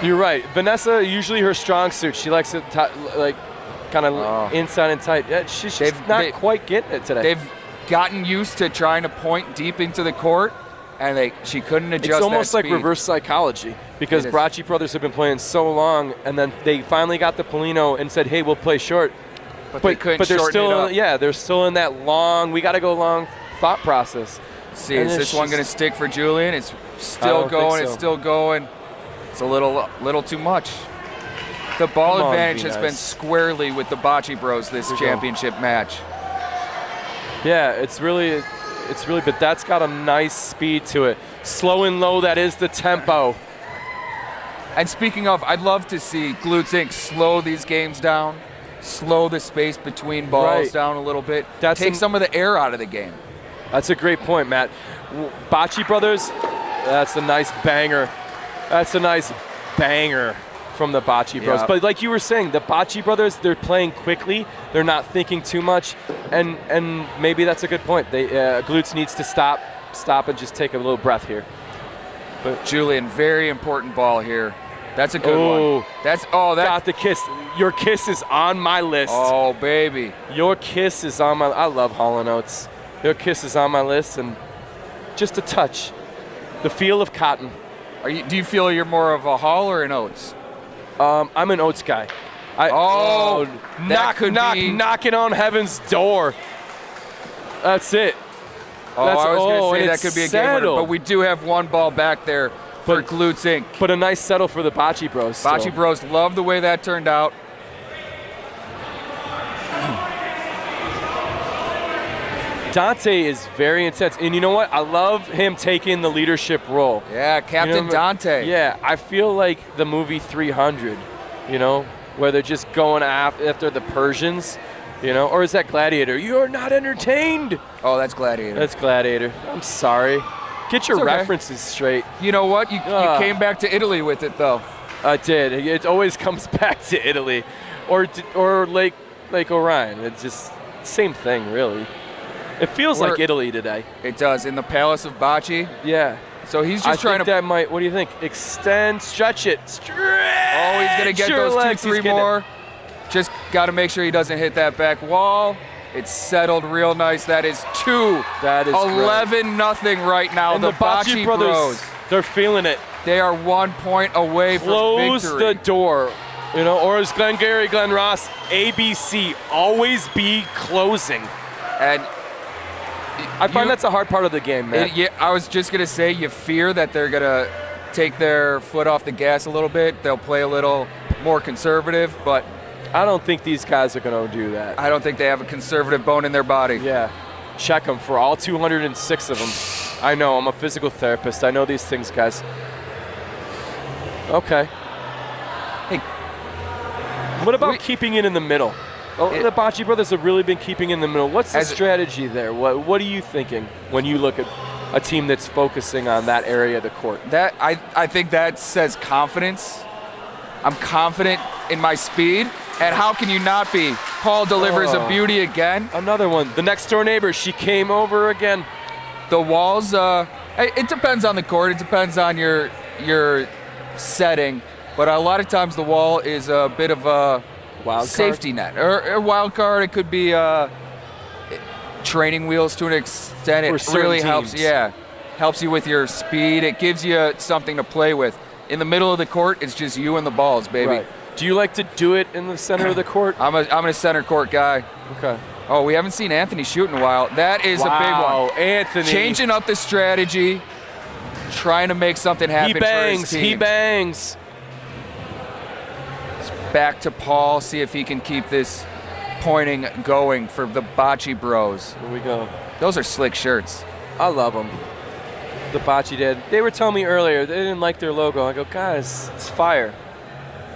[SPEAKER 2] You're right. Vanessa, usually her strong suit. She likes it kind of inside and tight. Yeah, she's just not quite getting it today.
[SPEAKER 1] They've gotten used to trying to point deep into the court, and she couldn't adjust.
[SPEAKER 2] It's almost
[SPEAKER 1] that
[SPEAKER 2] like
[SPEAKER 1] speed.
[SPEAKER 2] reverse psychology because
[SPEAKER 1] It is.
[SPEAKER 2] Bracci brothers have been playing so long, and then they finally got the Polino and said, "Hey, we'll play short."
[SPEAKER 1] But they couldn't
[SPEAKER 2] they're
[SPEAKER 1] shorten
[SPEAKER 2] still,
[SPEAKER 1] it up.
[SPEAKER 2] they're still in that long. We got to go long thought process.
[SPEAKER 1] See,
[SPEAKER 2] And
[SPEAKER 1] is
[SPEAKER 2] it's
[SPEAKER 1] this one
[SPEAKER 2] just-
[SPEAKER 1] going to stick for Julian? It's still
[SPEAKER 2] don't think
[SPEAKER 1] going. It's
[SPEAKER 2] so.
[SPEAKER 1] still going. It's a little too much. The ball
[SPEAKER 2] Come on,
[SPEAKER 1] advantage
[SPEAKER 2] be
[SPEAKER 1] has
[SPEAKER 2] nice.
[SPEAKER 1] been squarely with the Bocce Bros this
[SPEAKER 2] Here we go.
[SPEAKER 1] championship match.
[SPEAKER 2] Yeah, it's really, but that's got a nice speed to it. Slow and low, that is the tempo.
[SPEAKER 1] And speaking of, I'd love to see Glutes Inc. slow these games down, slow the space between balls
[SPEAKER 2] Right.
[SPEAKER 1] down a little bit,
[SPEAKER 2] That's
[SPEAKER 1] take
[SPEAKER 2] an-
[SPEAKER 1] some of the air out of the game.
[SPEAKER 2] That's a great point, Matt. Bocce brothers, that's a nice banger. That's a nice banger from the Bocce Bros.
[SPEAKER 1] Yeah.
[SPEAKER 2] But like you were saying, the Bocce brothers, they're playing quickly. They're not thinking too much, and maybe that's a good point. They Glutes needs to stop and just take a little breath here.
[SPEAKER 1] But Julian, very important ball here. That's a good
[SPEAKER 2] Oh.
[SPEAKER 1] one.
[SPEAKER 2] Got the kiss. Your kiss is on my list.
[SPEAKER 1] Oh baby.
[SPEAKER 2] Your kiss is on my. I love Hall & Oates. Your kiss is on my list, and just a touch, the feel of cotton.
[SPEAKER 1] Do you feel you're more of a Hall or an Oates?
[SPEAKER 2] I'm an Oates guy.
[SPEAKER 1] That could be-
[SPEAKER 2] knocking on heaven's door. That's it.
[SPEAKER 1] Oh, I was going to
[SPEAKER 2] and
[SPEAKER 1] say that
[SPEAKER 2] it's
[SPEAKER 1] could be a game winner,
[SPEAKER 2] settled.
[SPEAKER 1] but we do have one ball back there for
[SPEAKER 2] But-
[SPEAKER 1] Glutes Inc.
[SPEAKER 2] But a nice settle for the Bocce Bros. still.
[SPEAKER 1] Bocce Bros love the way that turned out.
[SPEAKER 2] Dante is very intense, and you know what? I love him taking the leadership role.
[SPEAKER 1] Yeah, Captain
[SPEAKER 2] You know,
[SPEAKER 1] Dante.
[SPEAKER 2] Yeah, I feel like the movie 300, where they're just going after the Persians, or is that Gladiator? You're not entertained.
[SPEAKER 1] Oh, that's Gladiator.
[SPEAKER 2] That's Gladiator. I'm sorry. Get your
[SPEAKER 1] It's okay.
[SPEAKER 2] references straight.
[SPEAKER 1] You know what? You came back to Italy with it, though.
[SPEAKER 2] I did. It always comes back to Italy, or Lake Orion. It's just same thing, really. It feels like Italy today.
[SPEAKER 1] It does. In the Palace of Bocce.
[SPEAKER 2] Yeah.
[SPEAKER 1] So he's
[SPEAKER 2] I
[SPEAKER 1] just trying
[SPEAKER 2] think
[SPEAKER 1] to.
[SPEAKER 2] that might. What do you think? Extend, stretch it. Stretch
[SPEAKER 1] Oh, he's going to get
[SPEAKER 2] your
[SPEAKER 1] those
[SPEAKER 2] legs.
[SPEAKER 1] 2-3
[SPEAKER 2] He's getting
[SPEAKER 1] more. Just got to make sure he doesn't hit that back wall. It's settled real nice. That is 2.
[SPEAKER 2] That is
[SPEAKER 1] 11-0 right now.
[SPEAKER 2] And
[SPEAKER 1] The
[SPEAKER 2] the Bocce brothers,
[SPEAKER 1] Bros.
[SPEAKER 2] they're feeling it.
[SPEAKER 1] They are 1 point away
[SPEAKER 2] Close
[SPEAKER 1] from
[SPEAKER 2] the
[SPEAKER 1] victory.
[SPEAKER 2] door. Or as Glengarry Glen Ross, ABC, always be closing.
[SPEAKER 1] And
[SPEAKER 2] I find that's a hard part of the game, man.
[SPEAKER 1] I was just going to say, you fear that they're going to take their foot off the gas a little bit. They'll play a little more conservative, but
[SPEAKER 2] I don't think these guys are going to do that.
[SPEAKER 1] I don't think they have a conservative bone in their body.
[SPEAKER 2] Yeah. Check them for all 206 of them. I know, I'm a physical therapist. I know these things, guys. Okay.
[SPEAKER 1] Hey,
[SPEAKER 2] What about keeping it in the middle? The Bocce brothers have really been keeping in the middle. What's the
[SPEAKER 1] As-
[SPEAKER 2] strategy there? What are you thinking when you look at a team that's focusing on that area of the court?
[SPEAKER 1] That I think that says confidence. I'm confident in my speed, and how can you not be? Paul delivers a beauty again.
[SPEAKER 2] Another one. The next door neighbor, she came over again.
[SPEAKER 1] The walls, it depends on the court. It depends on your setting, but a lot of times the wall is a bit of a
[SPEAKER 2] Wild card?
[SPEAKER 1] safety net or a wild card. It could be training wheels to an extent.
[SPEAKER 2] For
[SPEAKER 1] It
[SPEAKER 2] certain
[SPEAKER 1] really helps.
[SPEAKER 2] teams.
[SPEAKER 1] Yeah, helps you with your speed. It gives you something to play with. In the middle of the court, it's just you and the balls, baby.
[SPEAKER 2] Right. Do you like to do it in the center of the court?
[SPEAKER 1] I'm a center court guy.
[SPEAKER 2] Okay.
[SPEAKER 1] Oh, we haven't seen Anthony shoot in a while. That is a big one.
[SPEAKER 2] Anthony.
[SPEAKER 1] Changing up the strategy, trying to make something happen
[SPEAKER 2] He
[SPEAKER 1] for his
[SPEAKER 2] bangs.
[SPEAKER 1] team.
[SPEAKER 2] He bangs.
[SPEAKER 1] Back to Paul, see if he can keep this pointing going for the Bocce Bros.
[SPEAKER 2] Here we go.
[SPEAKER 1] Those are slick shirts.
[SPEAKER 2] I love them. The Bocce did. They were telling me earlier they didn't like their logo. I go, guys, it's fire.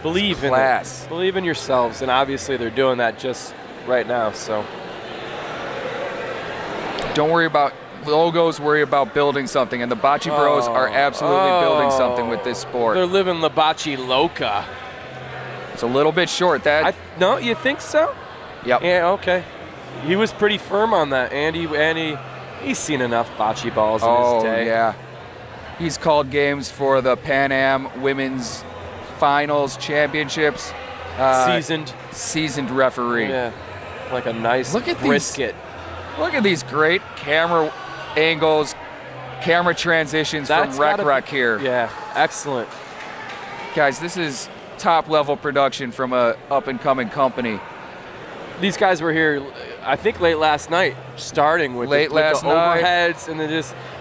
[SPEAKER 2] Believe in
[SPEAKER 1] class.
[SPEAKER 2] it. Believe in yourselves. And obviously they're doing that just right now. So
[SPEAKER 1] Don't worry about logos, worry about building something. And the Bocce Bros are absolutely building something with this sport.
[SPEAKER 2] they're living La Bocce Loca.
[SPEAKER 1] It's a little bit short.
[SPEAKER 2] No, you think so?
[SPEAKER 1] Yep.
[SPEAKER 2] Yeah, okay. He was pretty firm on that. Andy, he's seen enough bocce balls in his day.
[SPEAKER 1] Yeah. He's called games for the Pan Am Women's Finals Championships. Seasoned referee.
[SPEAKER 2] Yeah, like a nice
[SPEAKER 1] Look at
[SPEAKER 2] brisket.
[SPEAKER 1] Look at these great camera angles, camera transitions
[SPEAKER 2] That's
[SPEAKER 1] from
[SPEAKER 2] gotta
[SPEAKER 1] Rec
[SPEAKER 2] be-
[SPEAKER 1] here.
[SPEAKER 2] Yeah, excellent.
[SPEAKER 1] Guys, this is top level production from a up and coming company.
[SPEAKER 2] These guys were here, I think, late last night, starting with
[SPEAKER 1] Late
[SPEAKER 2] the, with
[SPEAKER 1] last
[SPEAKER 2] the
[SPEAKER 1] night.
[SPEAKER 2] overheads, and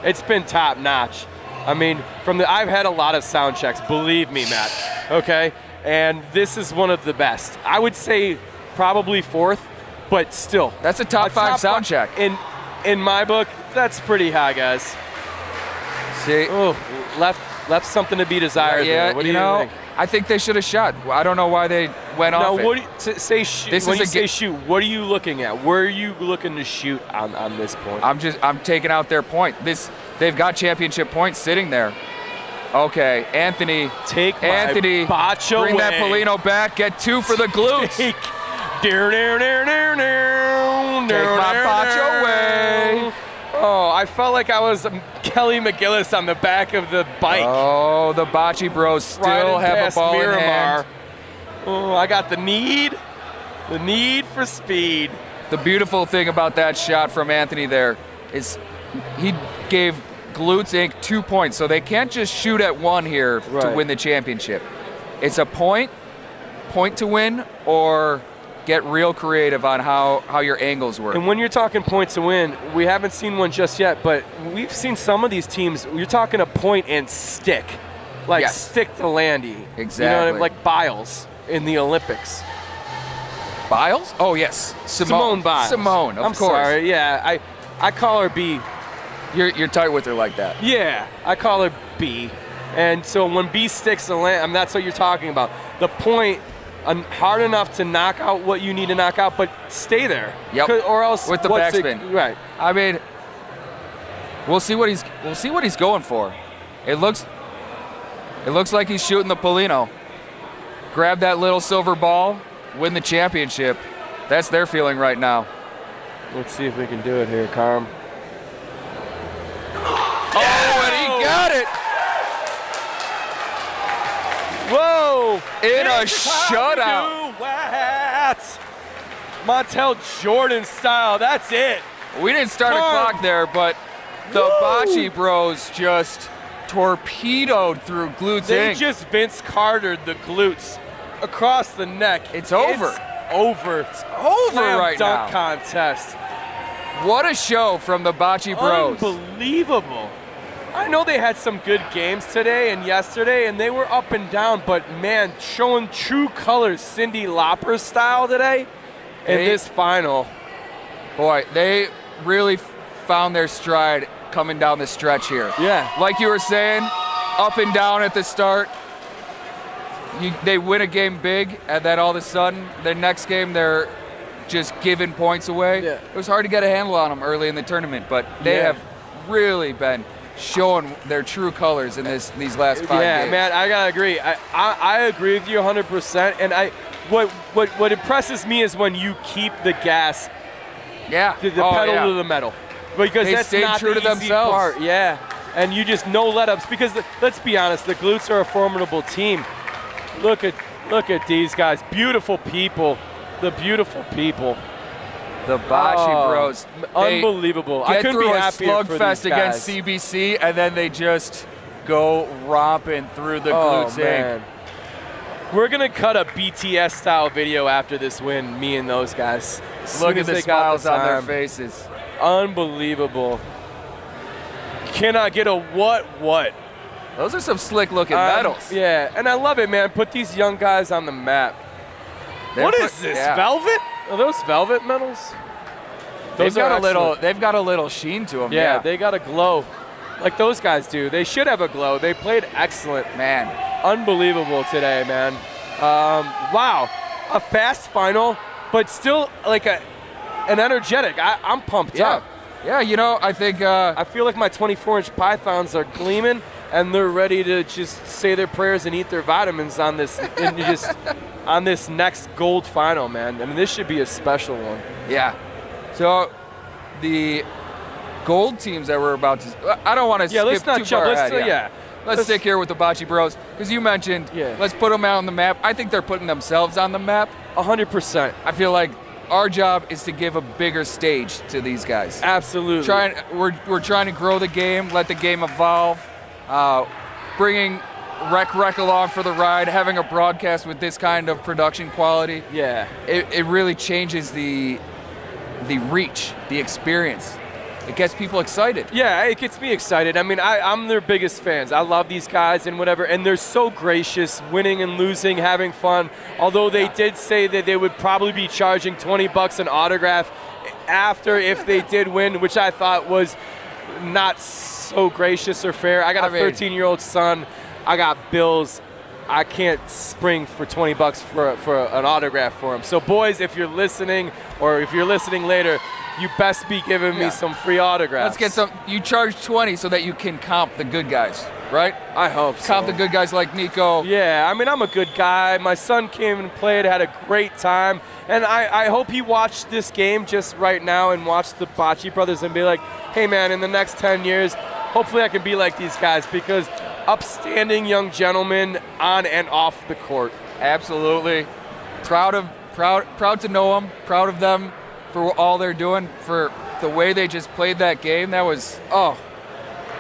[SPEAKER 2] it's been top notch. I mean, I've had a lot of sound checks, believe me, Matt. Okay, and this is one of the best. I would say probably fourth, but still,
[SPEAKER 1] That's a top five sound check.
[SPEAKER 2] In my book. That's pretty high, guys.
[SPEAKER 1] See,
[SPEAKER 2] Oh, left something to be desired.
[SPEAKER 1] yeah,
[SPEAKER 2] there. What do you
[SPEAKER 1] know,
[SPEAKER 2] think?
[SPEAKER 1] I think they should have shot. I don't know why they went
[SPEAKER 2] Now,
[SPEAKER 1] off it.
[SPEAKER 2] what do you, say shoot,
[SPEAKER 1] This
[SPEAKER 2] when
[SPEAKER 1] is
[SPEAKER 2] you
[SPEAKER 1] a
[SPEAKER 2] say
[SPEAKER 1] ga-
[SPEAKER 2] shoot, what are you looking at? Where are you looking to shoot on this point?
[SPEAKER 1] I'm taking out their point. They've got championship points sitting there. Okay, Anthony.
[SPEAKER 2] Take my
[SPEAKER 1] Anthony,
[SPEAKER 2] botch
[SPEAKER 1] bring that
[SPEAKER 2] away.
[SPEAKER 1] Polino back. Get two for the glutes.
[SPEAKER 2] Take
[SPEAKER 1] my botch away.
[SPEAKER 2] Oh, I felt like I was Kelly McGillis on the back of the bike.
[SPEAKER 1] Oh, the Bocce Bros still
[SPEAKER 2] riding
[SPEAKER 1] have a
[SPEAKER 2] past
[SPEAKER 1] ball in
[SPEAKER 2] Miramar.
[SPEAKER 1] hand.
[SPEAKER 2] Oh, I got the need for speed.
[SPEAKER 1] The beautiful thing about that shot from Anthony there is he gave Glutes Inc. 2 points, so they can't just shoot at one here to
[SPEAKER 2] Right.
[SPEAKER 1] win the championship. It's a point to win, or get real creative on how your angles work.
[SPEAKER 2] And when you're talking points to win, we haven't seen one just yet, but we've seen some of these teams, you're talking a point and stick. Like
[SPEAKER 1] Yes.
[SPEAKER 2] stick to landy. You know,
[SPEAKER 1] Exactly.
[SPEAKER 2] like Biles in the Olympics.
[SPEAKER 1] Biles? Oh, yes.
[SPEAKER 2] Simone Biles.
[SPEAKER 1] Simone, of
[SPEAKER 2] I'm
[SPEAKER 1] course.
[SPEAKER 2] sorry, yeah. I call her B.
[SPEAKER 1] You're tight with her like that.
[SPEAKER 2] Yeah, I call her B. And so when B sticks to land, I mean, that's what you're talking about. The point, hard enough to knock out what you need to knock out, but stay there.
[SPEAKER 1] Yep.
[SPEAKER 2] Or else
[SPEAKER 1] With the
[SPEAKER 2] what's it-
[SPEAKER 1] backspin.
[SPEAKER 2] right.
[SPEAKER 1] I mean, we'll see what he's going for. It looks like he's shooting the Polino. Grab that little silver ball, win the championship. That's their feeling right now.
[SPEAKER 2] Let's see if we can do it here, Carm.
[SPEAKER 1] Oh, and he got it
[SPEAKER 2] Whoa!
[SPEAKER 1] in a
[SPEAKER 2] It's time to
[SPEAKER 1] shutout.
[SPEAKER 2] do what? Montel Jordan style, that's it.
[SPEAKER 1] We didn't start a
[SPEAKER 2] Carm.
[SPEAKER 1] clock there, but the
[SPEAKER 2] Woo!
[SPEAKER 1] Bocce Bros just torpedoed through Glutes
[SPEAKER 2] They
[SPEAKER 1] Inc.
[SPEAKER 2] just Vince Cartered the glutes across the neck.
[SPEAKER 1] It's over.
[SPEAKER 2] It's over.
[SPEAKER 1] It's over
[SPEAKER 2] Slam
[SPEAKER 1] right
[SPEAKER 2] dunk
[SPEAKER 1] now.
[SPEAKER 2] contest.
[SPEAKER 1] What a show from the Bocce Bros.
[SPEAKER 2] Unbelievable. I know they had some good games today and yesterday, and they were up and down, but man, showing true colors, Cyndi Lauper style today in
[SPEAKER 1] They-
[SPEAKER 2] this final.
[SPEAKER 1] Boy, they really found their stride coming down the stretch here.
[SPEAKER 2] Yeah.
[SPEAKER 1] Like you were saying, up and down at the start. They win a game big, and then all of a sudden, the next game they're just giving points away.
[SPEAKER 2] Yeah.
[SPEAKER 1] It was hard to get a handle on them early in the tournament, but they have really been showing their true colors in these last 5 games.
[SPEAKER 2] Yeah, man, I gotta agree. I agree with you 100%. And what impresses me is when you keep the gas, the pedal to the metal, because
[SPEAKER 1] they
[SPEAKER 2] that's
[SPEAKER 1] stayed
[SPEAKER 2] not
[SPEAKER 1] true
[SPEAKER 2] the
[SPEAKER 1] to
[SPEAKER 2] easy
[SPEAKER 1] themselves.
[SPEAKER 2] part. Yeah, and you just no let-ups, because let's be honest, the Glutes are a formidable team. Look at these guys, beautiful people, the beautiful people.
[SPEAKER 1] The Bocce Bros.
[SPEAKER 2] Unbelievable. I
[SPEAKER 1] Get
[SPEAKER 2] couldn't
[SPEAKER 1] through
[SPEAKER 2] be
[SPEAKER 1] a
[SPEAKER 2] happier for
[SPEAKER 1] slugfest
[SPEAKER 2] these
[SPEAKER 1] against
[SPEAKER 2] guys.
[SPEAKER 1] CBC, and then they just go romping through the Glutes
[SPEAKER 2] man. We're going to cut a BTS-style video after this win, me and those guys.
[SPEAKER 1] Look at the smiles on their faces.
[SPEAKER 2] Unbelievable. Can I get a what?
[SPEAKER 1] Those are some slick-looking medals.
[SPEAKER 2] Yeah, and I love it, man. Put these young guys on the map. What is this, velvet? Are those velvet medals?
[SPEAKER 1] They've got a little sheen to them.
[SPEAKER 2] Yeah, they got a glow, like those guys do. They should have a glow. They played excellent,
[SPEAKER 1] man.
[SPEAKER 2] Unbelievable today, man. Wow, a fast final, but still like an energetic. I'm pumped up.
[SPEAKER 1] Yeah, you know, I think
[SPEAKER 2] I feel like my 24-inch pythons are gleaming, and they're ready to just say their prayers and eat their vitamins on this, on this next gold final, man. I mean, this should be a special one.
[SPEAKER 1] Yeah. So the gold teams that we're about to, I don't want to skip
[SPEAKER 2] let's not
[SPEAKER 1] too
[SPEAKER 2] jump.
[SPEAKER 1] far
[SPEAKER 2] Let's
[SPEAKER 1] ahead. Let's stick here with the Bocce Bros, because you mentioned let's put them out on the map. I think they're putting themselves on the map.
[SPEAKER 2] 100%.
[SPEAKER 1] I feel like our job is to give a bigger stage to these guys.
[SPEAKER 2] Absolutely.
[SPEAKER 1] We're trying to grow the game, let the game evolve, bringing Rec along for the ride, having a broadcast with this kind of production quality.
[SPEAKER 2] Yeah.
[SPEAKER 1] It really changes the reach, the experience. It gets people excited.
[SPEAKER 2] Yeah, it gets me excited. I mean, I'm their biggest fans. I love these guys and whatever, and they're so gracious, winning and losing, having fun. Although they did say that they would probably be charging $20 an autograph after if they did win, which I thought was not so gracious or fair. I got a 13-year-old son. I got bills. I can't spring for $20 for an autograph for him. So, boys, if you're listening, or if you're listening later, you best be giving me some free autographs.
[SPEAKER 1] Let's get some. You charge 20 so that you can comp the good guys, right?
[SPEAKER 2] I hope so.
[SPEAKER 1] Comp the good guys like Nico.
[SPEAKER 2] Yeah, I mean, I'm a good guy. My son came and played, had a great time. And I hope he watched this game just right now and watched the Bocce brothers and be like, hey, man, in the next 10 years, hopefully I can be like these guys, because upstanding young gentlemen on and off the court.
[SPEAKER 1] Absolutely. Proud to know them, proud of them for all they're doing, for the way they just played that game. That was,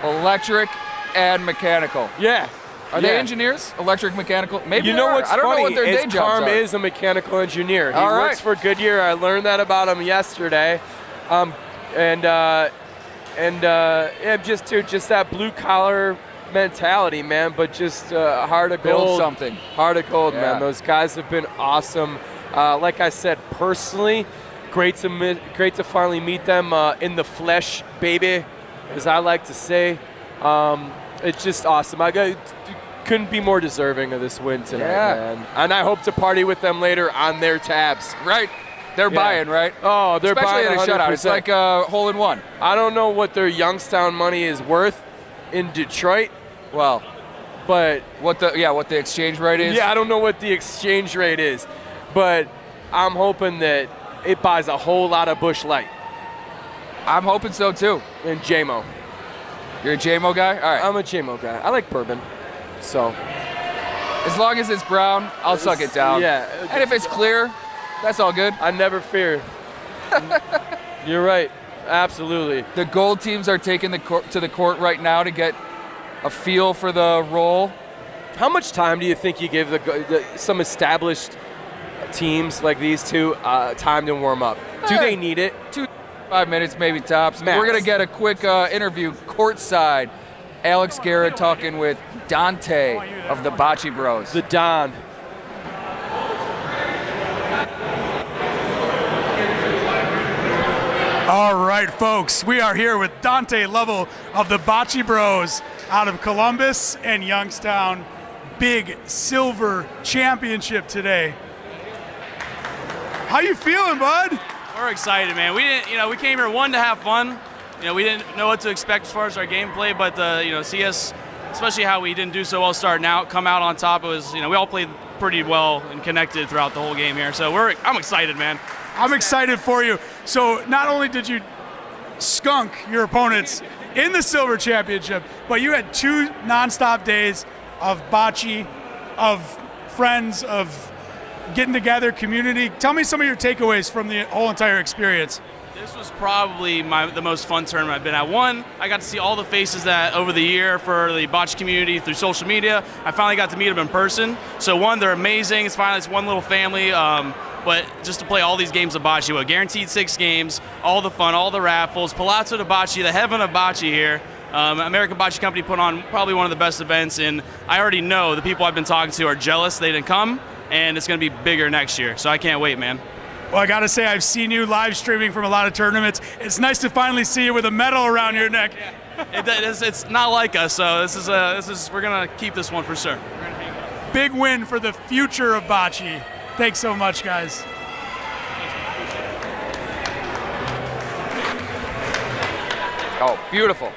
[SPEAKER 1] electric and mechanical.
[SPEAKER 2] Yeah.
[SPEAKER 1] Are they engineers? Electric, mechanical? Maybe
[SPEAKER 2] you know what's
[SPEAKER 1] I don't
[SPEAKER 2] funny
[SPEAKER 1] know what their day jobs
[SPEAKER 2] Carm
[SPEAKER 1] are.
[SPEAKER 2] is a mechanical engineer. He works for Goodyear. I learned that about him yesterday. Just that blue collar mentality, man, but just heart of gold.
[SPEAKER 1] Build something.
[SPEAKER 2] Heart of gold, man. Those guys have been awesome. Like I said, personally, great to finally meet them in the flesh, baby, as I like to say. It's just awesome. Couldn't be more deserving of this win tonight, man. And I hope to party with them later on their tabs.
[SPEAKER 1] Right. They're buying, right?
[SPEAKER 2] Oh, they're
[SPEAKER 1] especially
[SPEAKER 2] buying
[SPEAKER 1] at a
[SPEAKER 2] 100%.
[SPEAKER 1] shutout. It's like a hole-in-one.
[SPEAKER 2] I don't know what their Youngstown money is worth in Detroit.
[SPEAKER 1] Well,
[SPEAKER 2] but
[SPEAKER 1] what the exchange rate is?
[SPEAKER 2] Yeah, I don't know what the exchange rate is, but I'm hoping that it buys a whole lot of Busch Light.
[SPEAKER 1] I'm hoping so too.
[SPEAKER 2] And JMO.
[SPEAKER 1] You're a JMO guy? All right.
[SPEAKER 2] I'm a JMO guy. I like bourbon. So
[SPEAKER 1] as long as it's brown, I'll suck it down.
[SPEAKER 2] Yeah.
[SPEAKER 1] And if it's clear, that's all good.
[SPEAKER 2] I never fear. You're right. Absolutely.
[SPEAKER 1] The gold teams are taking to the court right now to get a feel for the role.
[SPEAKER 2] How much time do you think you give some established teams like these two time to warm up? Do they need it?
[SPEAKER 1] 5 minutes, maybe tops.
[SPEAKER 2] Max.
[SPEAKER 1] We're going to get a quick interview courtside. Alex Garrett talking with Dante of the Bocce Bros.
[SPEAKER 2] The Don.
[SPEAKER 3] All right, folks, we are here with Dante Lovell of the Bocce Bros out of Columbus and Youngstown. Big silver championship today. How you feeling, bud?
[SPEAKER 4] We're excited, man. We came here one to have fun. We didn't know what to expect as far as our gameplay, but see us, especially how we didn't do so well starting out, come out on top. It was, we all played pretty well and connected throughout the whole game here. So I'm excited, man.
[SPEAKER 3] I'm excited for you. So not only did you skunk your opponents in the Silver Championship, but you had 2 nonstop days of bocce, of friends, of getting together, community. Tell me some of your takeaways from the whole entire experience.
[SPEAKER 4] This was probably the most fun tournament I've been at. One, I got to see all the faces that over the year for the bocce community through social media. I finally got to meet them in person. So one, they're amazing. It's one little family. But just to play all these games of bocce, guaranteed 6 games, all the fun, all the raffles, Palazzo de Bocce, the heaven of bocce here. American Bocce Company put on probably one of the best events, and I already know the people I've been talking to are jealous they didn't come, and it's going to be bigger next year. So I can't wait, man.
[SPEAKER 3] Well, I got to say, I've seen you live streaming from a lot of tournaments. It's nice to finally see you with a medal around your neck.
[SPEAKER 4] Yeah. It's not like us, so we're going to keep this one for sure.
[SPEAKER 3] Big win for the future of bocce. Thanks so much, guys.
[SPEAKER 1] Oh, beautiful.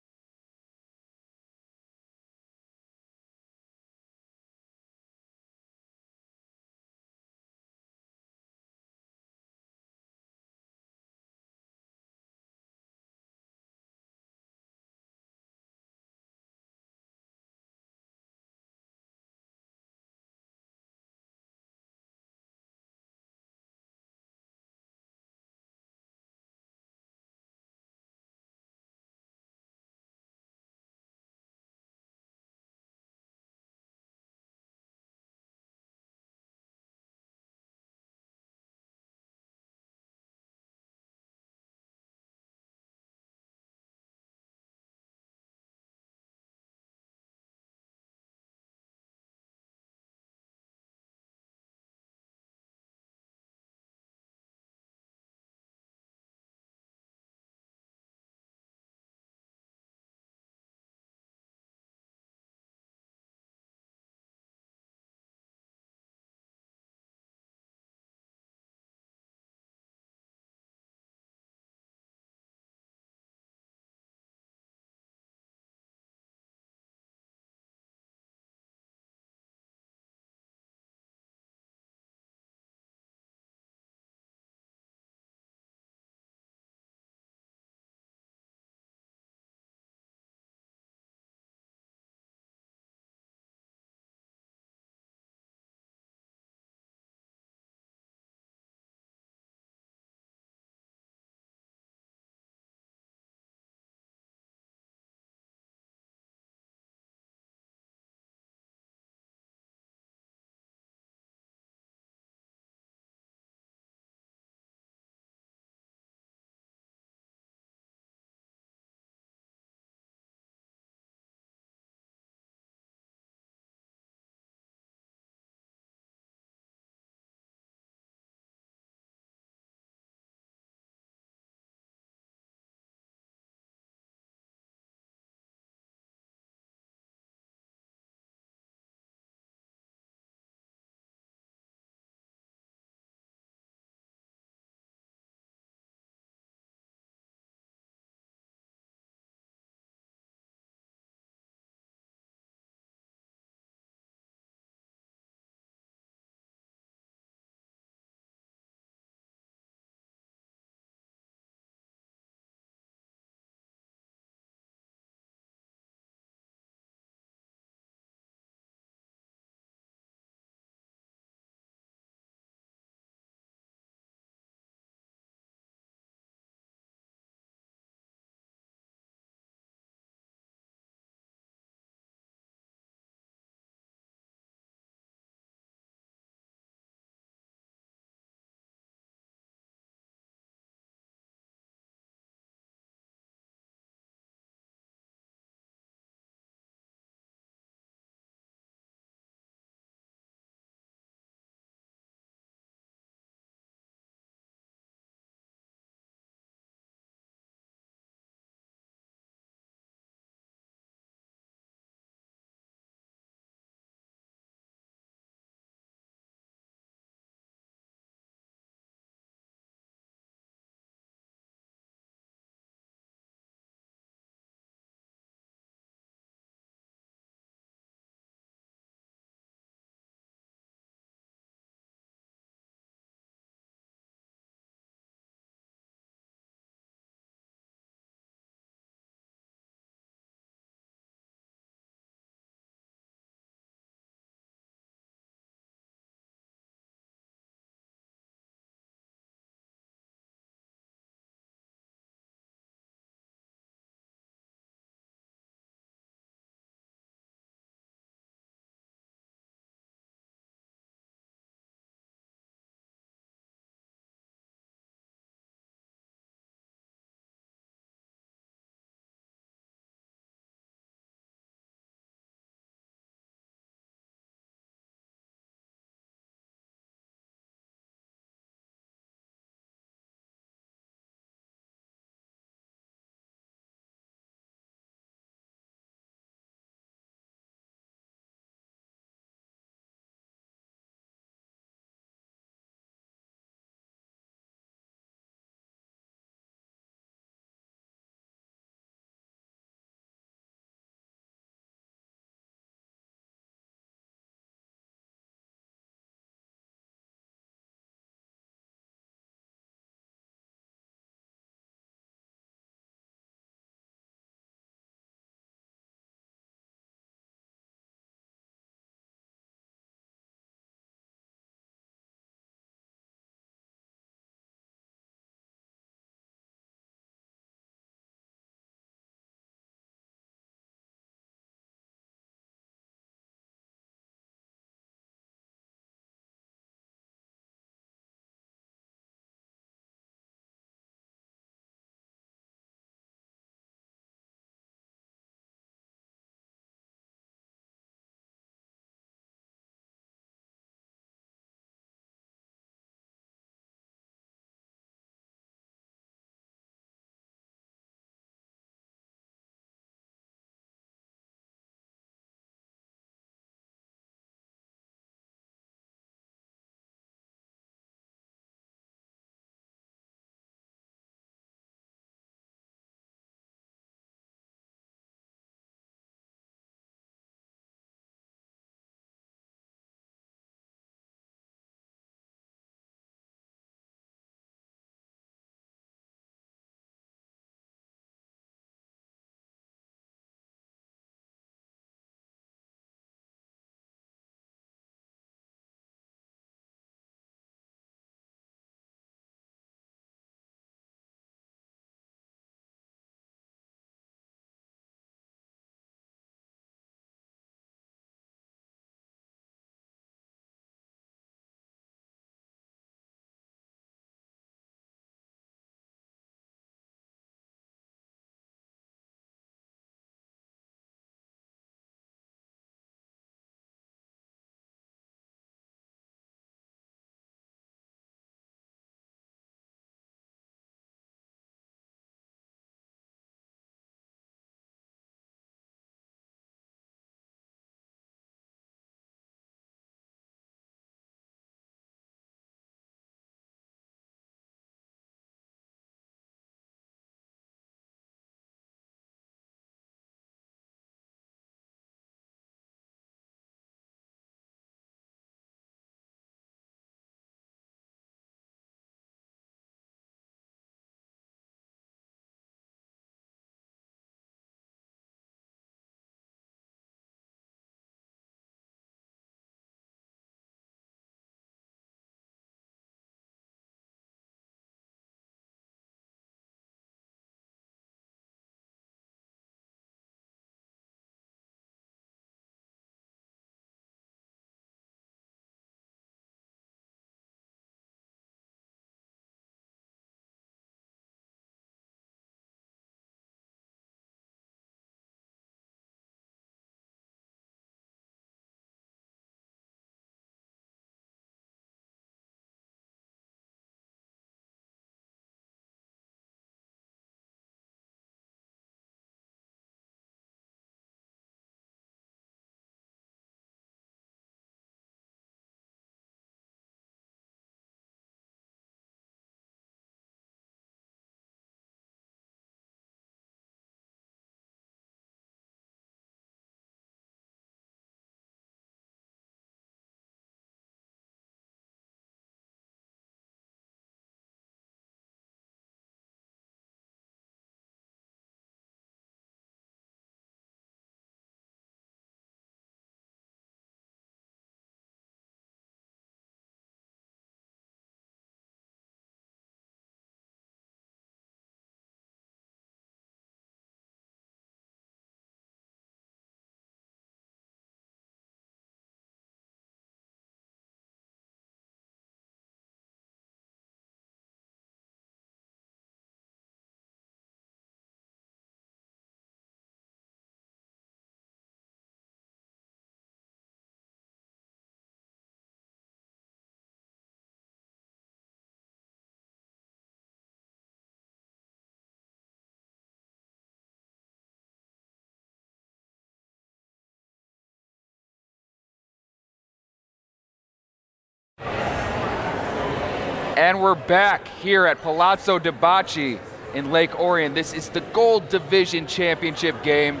[SPEAKER 1] And we're back here at Palazzo de Bocce in Lake Orion. This is the Gold Division Championship game.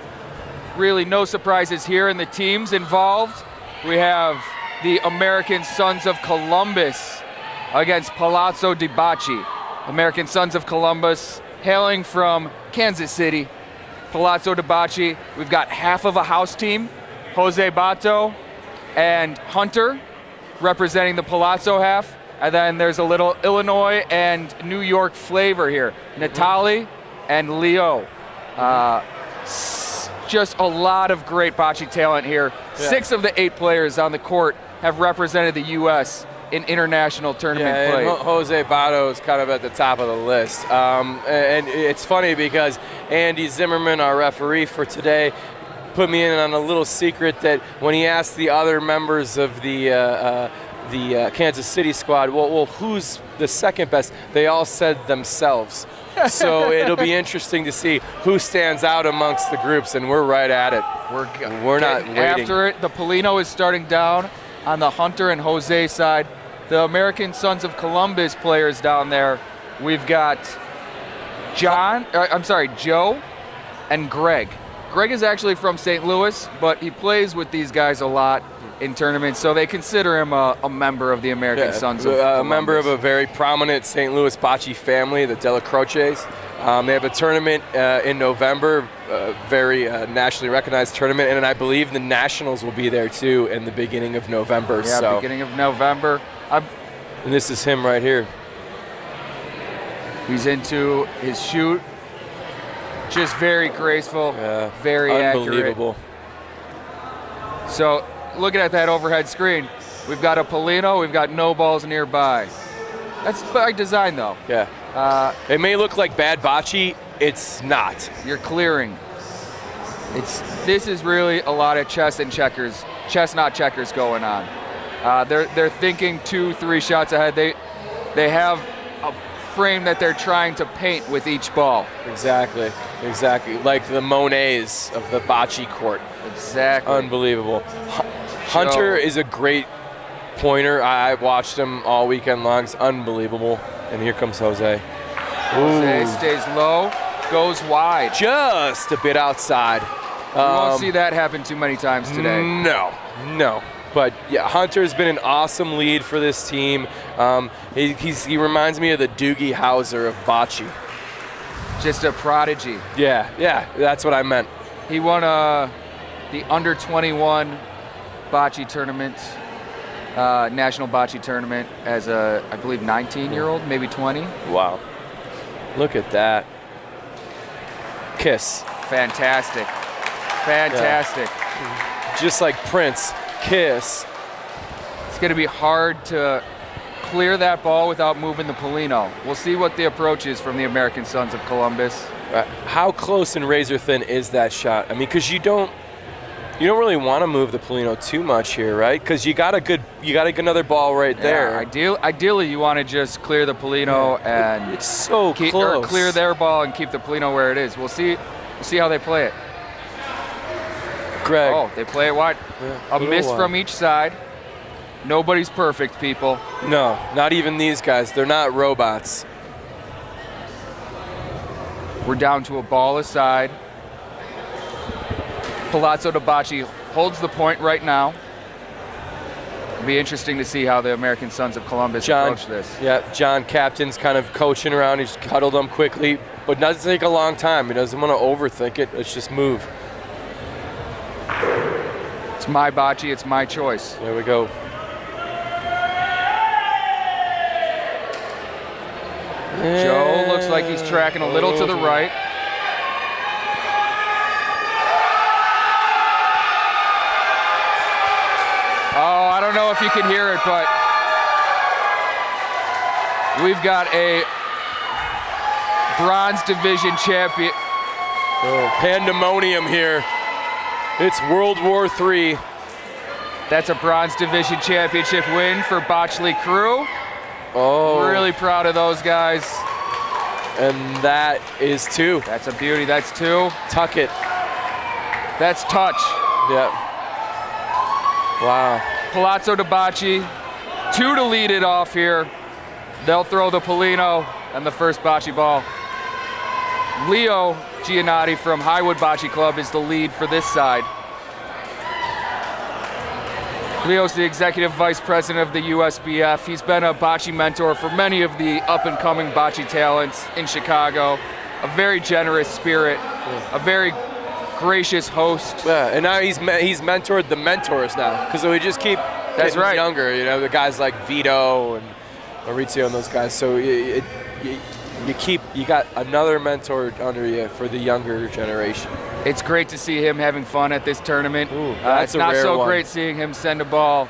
[SPEAKER 1] Really no surprises here in the teams involved. We have the American Sons of Columbus against Palazzo de Bocce. American Sons of Columbus hailing from Kansas City. Palazzo de Bocce, we've got half of a house team, Jose Bato and Hunter representing the Palazzo half. And then there's a little Illinois and New York flavor here. Natali and Leo. Just a lot of great bocce talent here. Yeah. 6 of the 8 players on the court have represented the U.S. in international tournament play.
[SPEAKER 2] And Jose Bato is kind of at the top of the list. And it's funny because Andy Zimmerman, our referee for today, put me in on a little secret that when he asked the other members of the Kansas City squad, well, who's the second best? They all said themselves. So it'll be interesting to see who stands out amongst the groups, and we're right at it. We're not waiting.
[SPEAKER 1] After it, the Polino is starting down on the Hunter and Jose side. The American Sons of Columbus players down there, we've got Joe and Greg. Greg is actually from St. Louis, but he plays with these guys a lot in tournaments, so they consider him a member of the American Sons of Columbus.
[SPEAKER 2] A member of a very prominent St. Louis bocce family, the Della Croces. They have a tournament in November, a very nationally recognized tournament, and I believe the Nationals will be there too in the beginning of November.
[SPEAKER 1] Yeah, beginning of November.
[SPEAKER 2] And this is him right here.
[SPEAKER 1] He's into his shoot. Just very graceful, very
[SPEAKER 2] unbelievable.
[SPEAKER 1] Accurate. So, looking at that overhead screen, we've got a Polino, we've got no balls nearby. That's by design, though.
[SPEAKER 2] Yeah. It may look like bad bocce, it's not.
[SPEAKER 1] You're clearing. This is really a lot of chess and checkers, chess not checkers going on. They're thinking 2-3 shots ahead. They have a frame that they're trying to paint with each ball.
[SPEAKER 2] Exactly. Like the Monets of the bocce court.
[SPEAKER 1] Exactly.
[SPEAKER 2] Unbelievable. Hunter is a great pointer. I watched him all weekend long. It's unbelievable. And here comes Jose.
[SPEAKER 1] Jose stays low, goes wide.
[SPEAKER 2] Just a bit outside.
[SPEAKER 1] You won't see that happen too many times today.
[SPEAKER 2] No. But yeah, Hunter's been an awesome lead for this team. He reminds me of the Doogie Howser of bocce.
[SPEAKER 1] Just a prodigy.
[SPEAKER 2] Yeah, that's what I meant.
[SPEAKER 1] He won the under 21 bocce tournament, national bocce tournament as a, I believe, 19-year-old, maybe 20.
[SPEAKER 2] Wow. Look at that. Kiss.
[SPEAKER 1] Fantastic.
[SPEAKER 2] Yeah. Just like Prince. Kiss.
[SPEAKER 1] It's going to be hard to clear that ball without moving the Polino. We'll see what the approach is from the American Sons of Columbus.
[SPEAKER 2] How close and razor thin is that shot? I mean, because you don't really want to move the Polino too much here, right? Because you got another ball right there.
[SPEAKER 1] Ideally, you want to just clear the Polino and
[SPEAKER 2] it's so close.
[SPEAKER 1] Or clear their ball and keep the Polino where it is. We'll see how they play it.
[SPEAKER 2] Greg.
[SPEAKER 1] Oh, they play it wide.
[SPEAKER 2] Yeah,
[SPEAKER 1] a miss from each side. Nobody's perfect, people.
[SPEAKER 2] No, not even these guys. They're not robots.
[SPEAKER 1] We're down to a ball aside. Palazzo de Bocce holds the point right now. It'll be interesting to see how the American Sons of Columbus approach this.
[SPEAKER 2] Yeah, John Captain's kind of coaching around. He's cuddled them quickly, but doesn't take a long time. He doesn't want to overthink it. Let's just move.
[SPEAKER 1] It's my bocce, it's my choice.
[SPEAKER 2] There we go.
[SPEAKER 1] Joe looks like he's tracking a little to the right. Oh, I don't know if you can hear it, but we've got a Bronze Division champion.
[SPEAKER 2] Oh, pandemonium here. It's World War III.
[SPEAKER 1] That's a Bronze Division championship win for Bochley Crew.
[SPEAKER 2] Oh.
[SPEAKER 1] Really proud of those guys.
[SPEAKER 2] And that is 2.
[SPEAKER 1] That's a beauty. That's 2.
[SPEAKER 2] Tuck it.
[SPEAKER 1] That's touch.
[SPEAKER 2] Yep. Wow.
[SPEAKER 1] Palazzo de Bocce, 2 to lead it off here. They'll throw the Polino and the first bocce ball. Leo Giannotti from Highwood Bocce Club is the lead for this side. Leo's the executive vice president of the USBF. He's been a bocce mentor for many of the up-and-coming bocce talents in Chicago. A very generous spirit, a very gracious host.
[SPEAKER 2] Yeah, and now he's mentored the mentors now, because we just keep getting younger. You know, the guys like Vito and Maurizio and those guys. So you got another mentor under you for the younger generation.
[SPEAKER 1] It's great to see him having fun at this tournament.
[SPEAKER 2] Ooh, that's
[SPEAKER 1] it's not
[SPEAKER 2] a rare
[SPEAKER 1] so
[SPEAKER 2] one.
[SPEAKER 1] great seeing him send a ball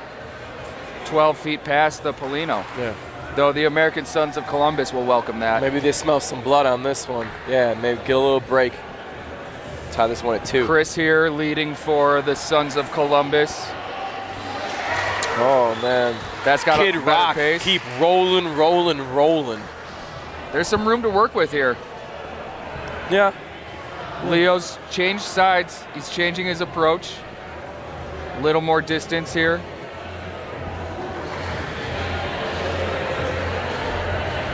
[SPEAKER 1] 12 feet past the Polino.
[SPEAKER 2] Yeah.
[SPEAKER 1] Though the American Sons of Columbus will welcome that.
[SPEAKER 2] Maybe they smell some blood on this one. Yeah, maybe get a little break. Tie this one at 2.
[SPEAKER 1] Chris here leading for the Sons of Columbus.
[SPEAKER 2] Oh man,
[SPEAKER 1] That's got
[SPEAKER 2] Kid
[SPEAKER 1] a better
[SPEAKER 2] Rock,
[SPEAKER 1] pace.
[SPEAKER 2] keep rolling.
[SPEAKER 1] There's some room to work with here.
[SPEAKER 2] Yeah.
[SPEAKER 1] Leo's changed sides. He's changing his approach. A little more distance here.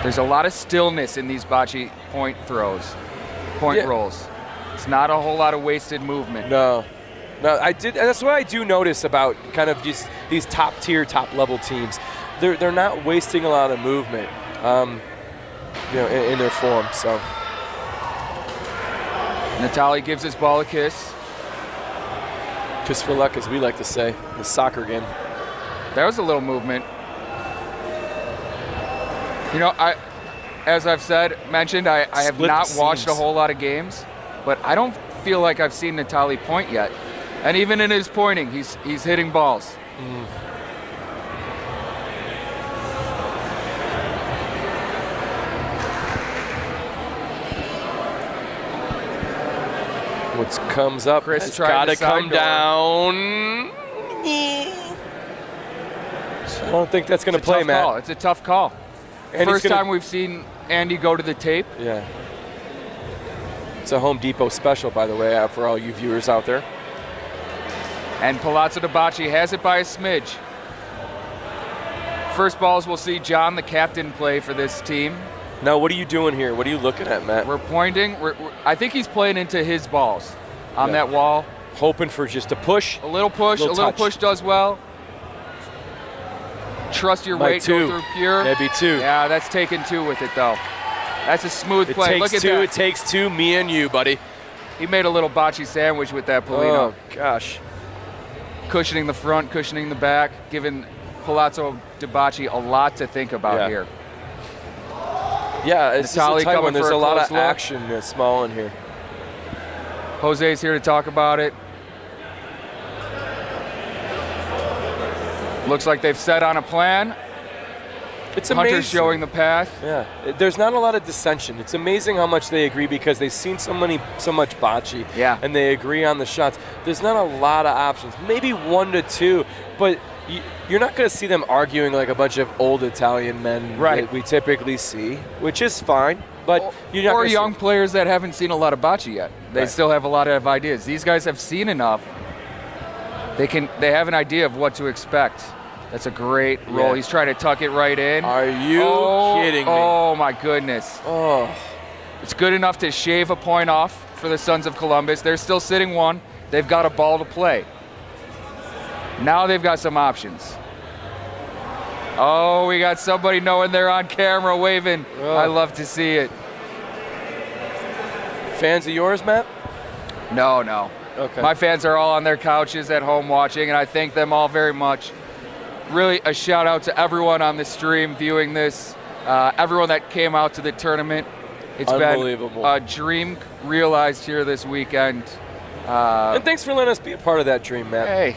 [SPEAKER 1] There's a lot of stillness in these bocce point throws, point rolls. It's not a whole lot of wasted movement.
[SPEAKER 2] No, I did. That's what I do notice about kind of just these top level teams. They're not wasting a lot of movement, in their form. So
[SPEAKER 1] Natali gives his ball a kiss.
[SPEAKER 2] kiss for luck, as we like to say, the soccer game.
[SPEAKER 1] There was a little movement. You know, as I've mentioned, I have
[SPEAKER 2] Split
[SPEAKER 1] not
[SPEAKER 2] the
[SPEAKER 1] watched a
[SPEAKER 2] seams.
[SPEAKER 1] whole lot of games, but I don't feel like I've seen Natali point yet. And even in his pointing, he's hitting balls.
[SPEAKER 2] What comes up
[SPEAKER 1] Chris
[SPEAKER 2] has
[SPEAKER 1] tried
[SPEAKER 2] got
[SPEAKER 1] the
[SPEAKER 2] to come
[SPEAKER 1] side door.
[SPEAKER 2] down. I don't think that's going to
[SPEAKER 1] It's a
[SPEAKER 2] play,
[SPEAKER 1] tough
[SPEAKER 2] Matt.
[SPEAKER 1] call. It's a tough call.
[SPEAKER 2] And he's
[SPEAKER 1] First
[SPEAKER 2] gonna-
[SPEAKER 1] time we've seen Andy go to the tape.
[SPEAKER 2] Yeah. It's a Home Depot special, by the way, for all you viewers out there.
[SPEAKER 1] And Palazzo de Bocce has it by a smidge. First balls we'll see John, the captain, play for this team.
[SPEAKER 2] Now, what are you doing here? What are you looking at, Matt?
[SPEAKER 1] We're pointing. I think he's playing into his balls on
[SPEAKER 2] Yeah.
[SPEAKER 1] that wall.
[SPEAKER 2] Hoping for just a push.
[SPEAKER 1] A little push.
[SPEAKER 2] Little
[SPEAKER 1] a little
[SPEAKER 2] touch.
[SPEAKER 1] push does well. Trust your
[SPEAKER 2] Might
[SPEAKER 1] weight. Go
[SPEAKER 2] two.
[SPEAKER 1] through pure.
[SPEAKER 2] Maybe 2.
[SPEAKER 1] Yeah, that's taking 2 with it, though. That's a smooth
[SPEAKER 2] It
[SPEAKER 1] play.
[SPEAKER 2] takes
[SPEAKER 1] Look at
[SPEAKER 2] 2.
[SPEAKER 1] that.
[SPEAKER 2] It takes 2. Me and you, buddy.
[SPEAKER 1] He made a little bocce sandwich with that Polino.
[SPEAKER 2] Oh, gosh.
[SPEAKER 1] Cushioning the front, cushioning the back, giving Palazzo de Bocce a lot to think about
[SPEAKER 2] Yeah.
[SPEAKER 1] here.
[SPEAKER 2] Yeah, it's just
[SPEAKER 1] Natali
[SPEAKER 2] a tight
[SPEAKER 1] coming
[SPEAKER 2] one. There's
[SPEAKER 1] for
[SPEAKER 2] a
[SPEAKER 1] a
[SPEAKER 2] lot
[SPEAKER 1] close
[SPEAKER 2] of
[SPEAKER 1] look.
[SPEAKER 2] action that's small in here.
[SPEAKER 1] Jose's here to talk about it. Looks like they've set on a plan.
[SPEAKER 2] It's
[SPEAKER 1] Hunter's
[SPEAKER 2] amazing.
[SPEAKER 1] showing the path.
[SPEAKER 2] Yeah, there's not a lot of dissension. It's amazing how much they agree because they've seen so much bocce.
[SPEAKER 1] Yeah.
[SPEAKER 2] And they agree on the shots. There's not a lot of options. Maybe 1 to 2, but you're not going to see them arguing like a bunch of old Italian men
[SPEAKER 1] Right.
[SPEAKER 2] that we typically see, which is fine. But you're not
[SPEAKER 1] Or
[SPEAKER 2] gonna see-
[SPEAKER 1] young players that haven't seen a lot of bocce yet. They
[SPEAKER 2] Right.
[SPEAKER 1] still have a lot of ideas. These guys have seen enough. They have an idea of what to expect. That's a great roll.
[SPEAKER 2] Yeah.
[SPEAKER 1] He's trying to tuck it right in.
[SPEAKER 2] Are you kidding me?
[SPEAKER 1] Oh my goodness.
[SPEAKER 2] Oh.
[SPEAKER 1] It's good enough to shave a point off for the Sons of Columbus. They're still sitting 1. They've got a ball to play. Now they've got some options. Oh, we got somebody knowing they're on camera waving.
[SPEAKER 2] Oh.
[SPEAKER 1] I love to see it.
[SPEAKER 2] Fans of yours, Matt?
[SPEAKER 1] No.
[SPEAKER 2] Okay.
[SPEAKER 1] My fans are all on their couches at home watching, and I thank them all very much. Really a shout out to everyone on the stream viewing this, everyone that came out to the tournament. It's been
[SPEAKER 2] Unbelievable.
[SPEAKER 1] a dream realized here this weekend.
[SPEAKER 2] And thanks for letting us be a part of that dream, Matt.
[SPEAKER 1] Hey,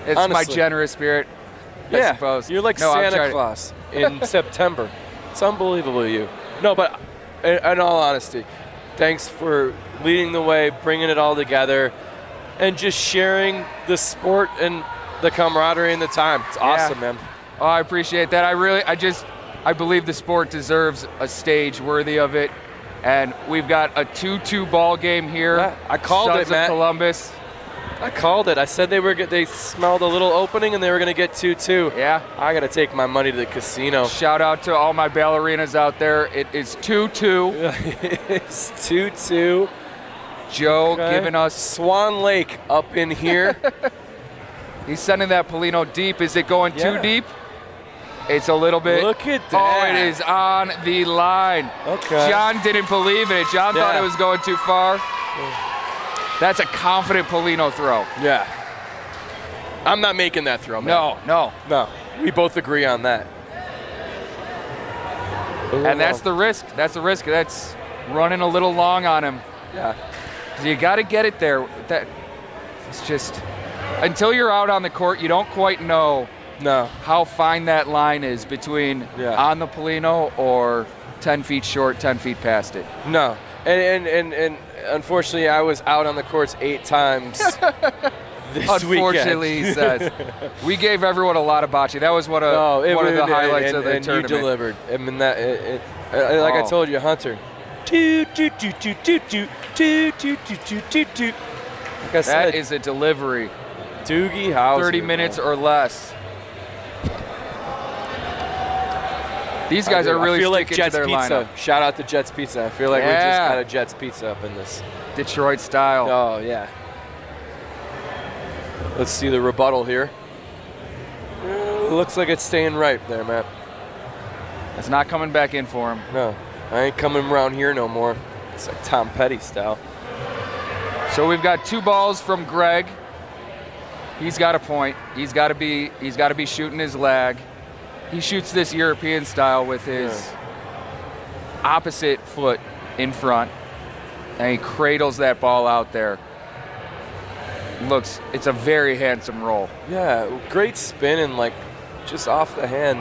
[SPEAKER 1] it's my
[SPEAKER 2] Honestly.
[SPEAKER 1] generous spirit, I
[SPEAKER 2] Yeah,
[SPEAKER 1] suppose.
[SPEAKER 2] you're like
[SPEAKER 1] No, I'm
[SPEAKER 2] Santa
[SPEAKER 1] trying to-
[SPEAKER 2] Claus in September. It's unbelievable, you. No, but in all honesty, thanks for leading the way, bringing it all together, and just sharing the sport and the camaraderie and the time. It's awesome, man.
[SPEAKER 1] Oh, I appreciate that. I believe the sport deserves a stage worthy of it. And we've got a 2-2 ball game here.
[SPEAKER 2] Yeah, I called
[SPEAKER 1] Sons
[SPEAKER 2] it,
[SPEAKER 1] of
[SPEAKER 2] Matt.
[SPEAKER 1] Columbus.
[SPEAKER 2] I called it. I said they smelled a little opening and they were going to get 2-2.
[SPEAKER 1] Yeah.
[SPEAKER 2] I got to take my money to the casino.
[SPEAKER 1] Shout out to all my ballerinas out there. It is 2-2.
[SPEAKER 2] It's 2-2.
[SPEAKER 1] Joe giving us.
[SPEAKER 2] Swan Lake up in here.
[SPEAKER 1] He's sending that Polino deep. Is it going too deep? It's a little bit.
[SPEAKER 2] Look at that.
[SPEAKER 1] Oh, it is on the line.
[SPEAKER 2] Okay.
[SPEAKER 1] John didn't believe it. John thought it was going too far. That's a confident Polino throw.
[SPEAKER 2] Yeah. I'm not making that throw, man.
[SPEAKER 1] No.
[SPEAKER 2] We both agree on that.
[SPEAKER 1] And that's the risk. That's running a little long on him.
[SPEAKER 2] Yeah.
[SPEAKER 1] You got to get it there. It's just until you're out on the court, you don't quite know how fine that line is between on the Polino or 10 feet short, 10 feet past it.
[SPEAKER 2] No. And unfortunately, I was out on the courts 8 times this
[SPEAKER 1] Unfortunately,
[SPEAKER 2] weekend.
[SPEAKER 1] he says. We gave everyone a lot of bocce. That was one of the highlights of the tournament.
[SPEAKER 2] You delivered. I mean, I told you, Hunter. Like I said,
[SPEAKER 1] that is a delivery.
[SPEAKER 2] Doogie Howser.
[SPEAKER 1] 30 minutes or less. These guys are really sticking
[SPEAKER 2] like
[SPEAKER 1] to
[SPEAKER 2] Jets
[SPEAKER 1] their
[SPEAKER 2] Pizza.
[SPEAKER 1] lineup.
[SPEAKER 2] Shout out to Jets Pizza. I feel like we just got a Jets Pizza up in this.
[SPEAKER 1] Detroit style.
[SPEAKER 2] Oh, yeah. Let's see the rebuttal here. Looks like it's staying right there, Matt.
[SPEAKER 1] It's not coming back in for him.
[SPEAKER 2] No, I ain't coming around here no more. It's like Tom Petty style.
[SPEAKER 1] So we've got 2 balls from Greg. He's got a point. He's got to be shooting his lag. He shoots this European style with his opposite foot in front, and he cradles that ball out there. It's a very handsome roll.
[SPEAKER 2] Yeah, great spin and like just off the hand.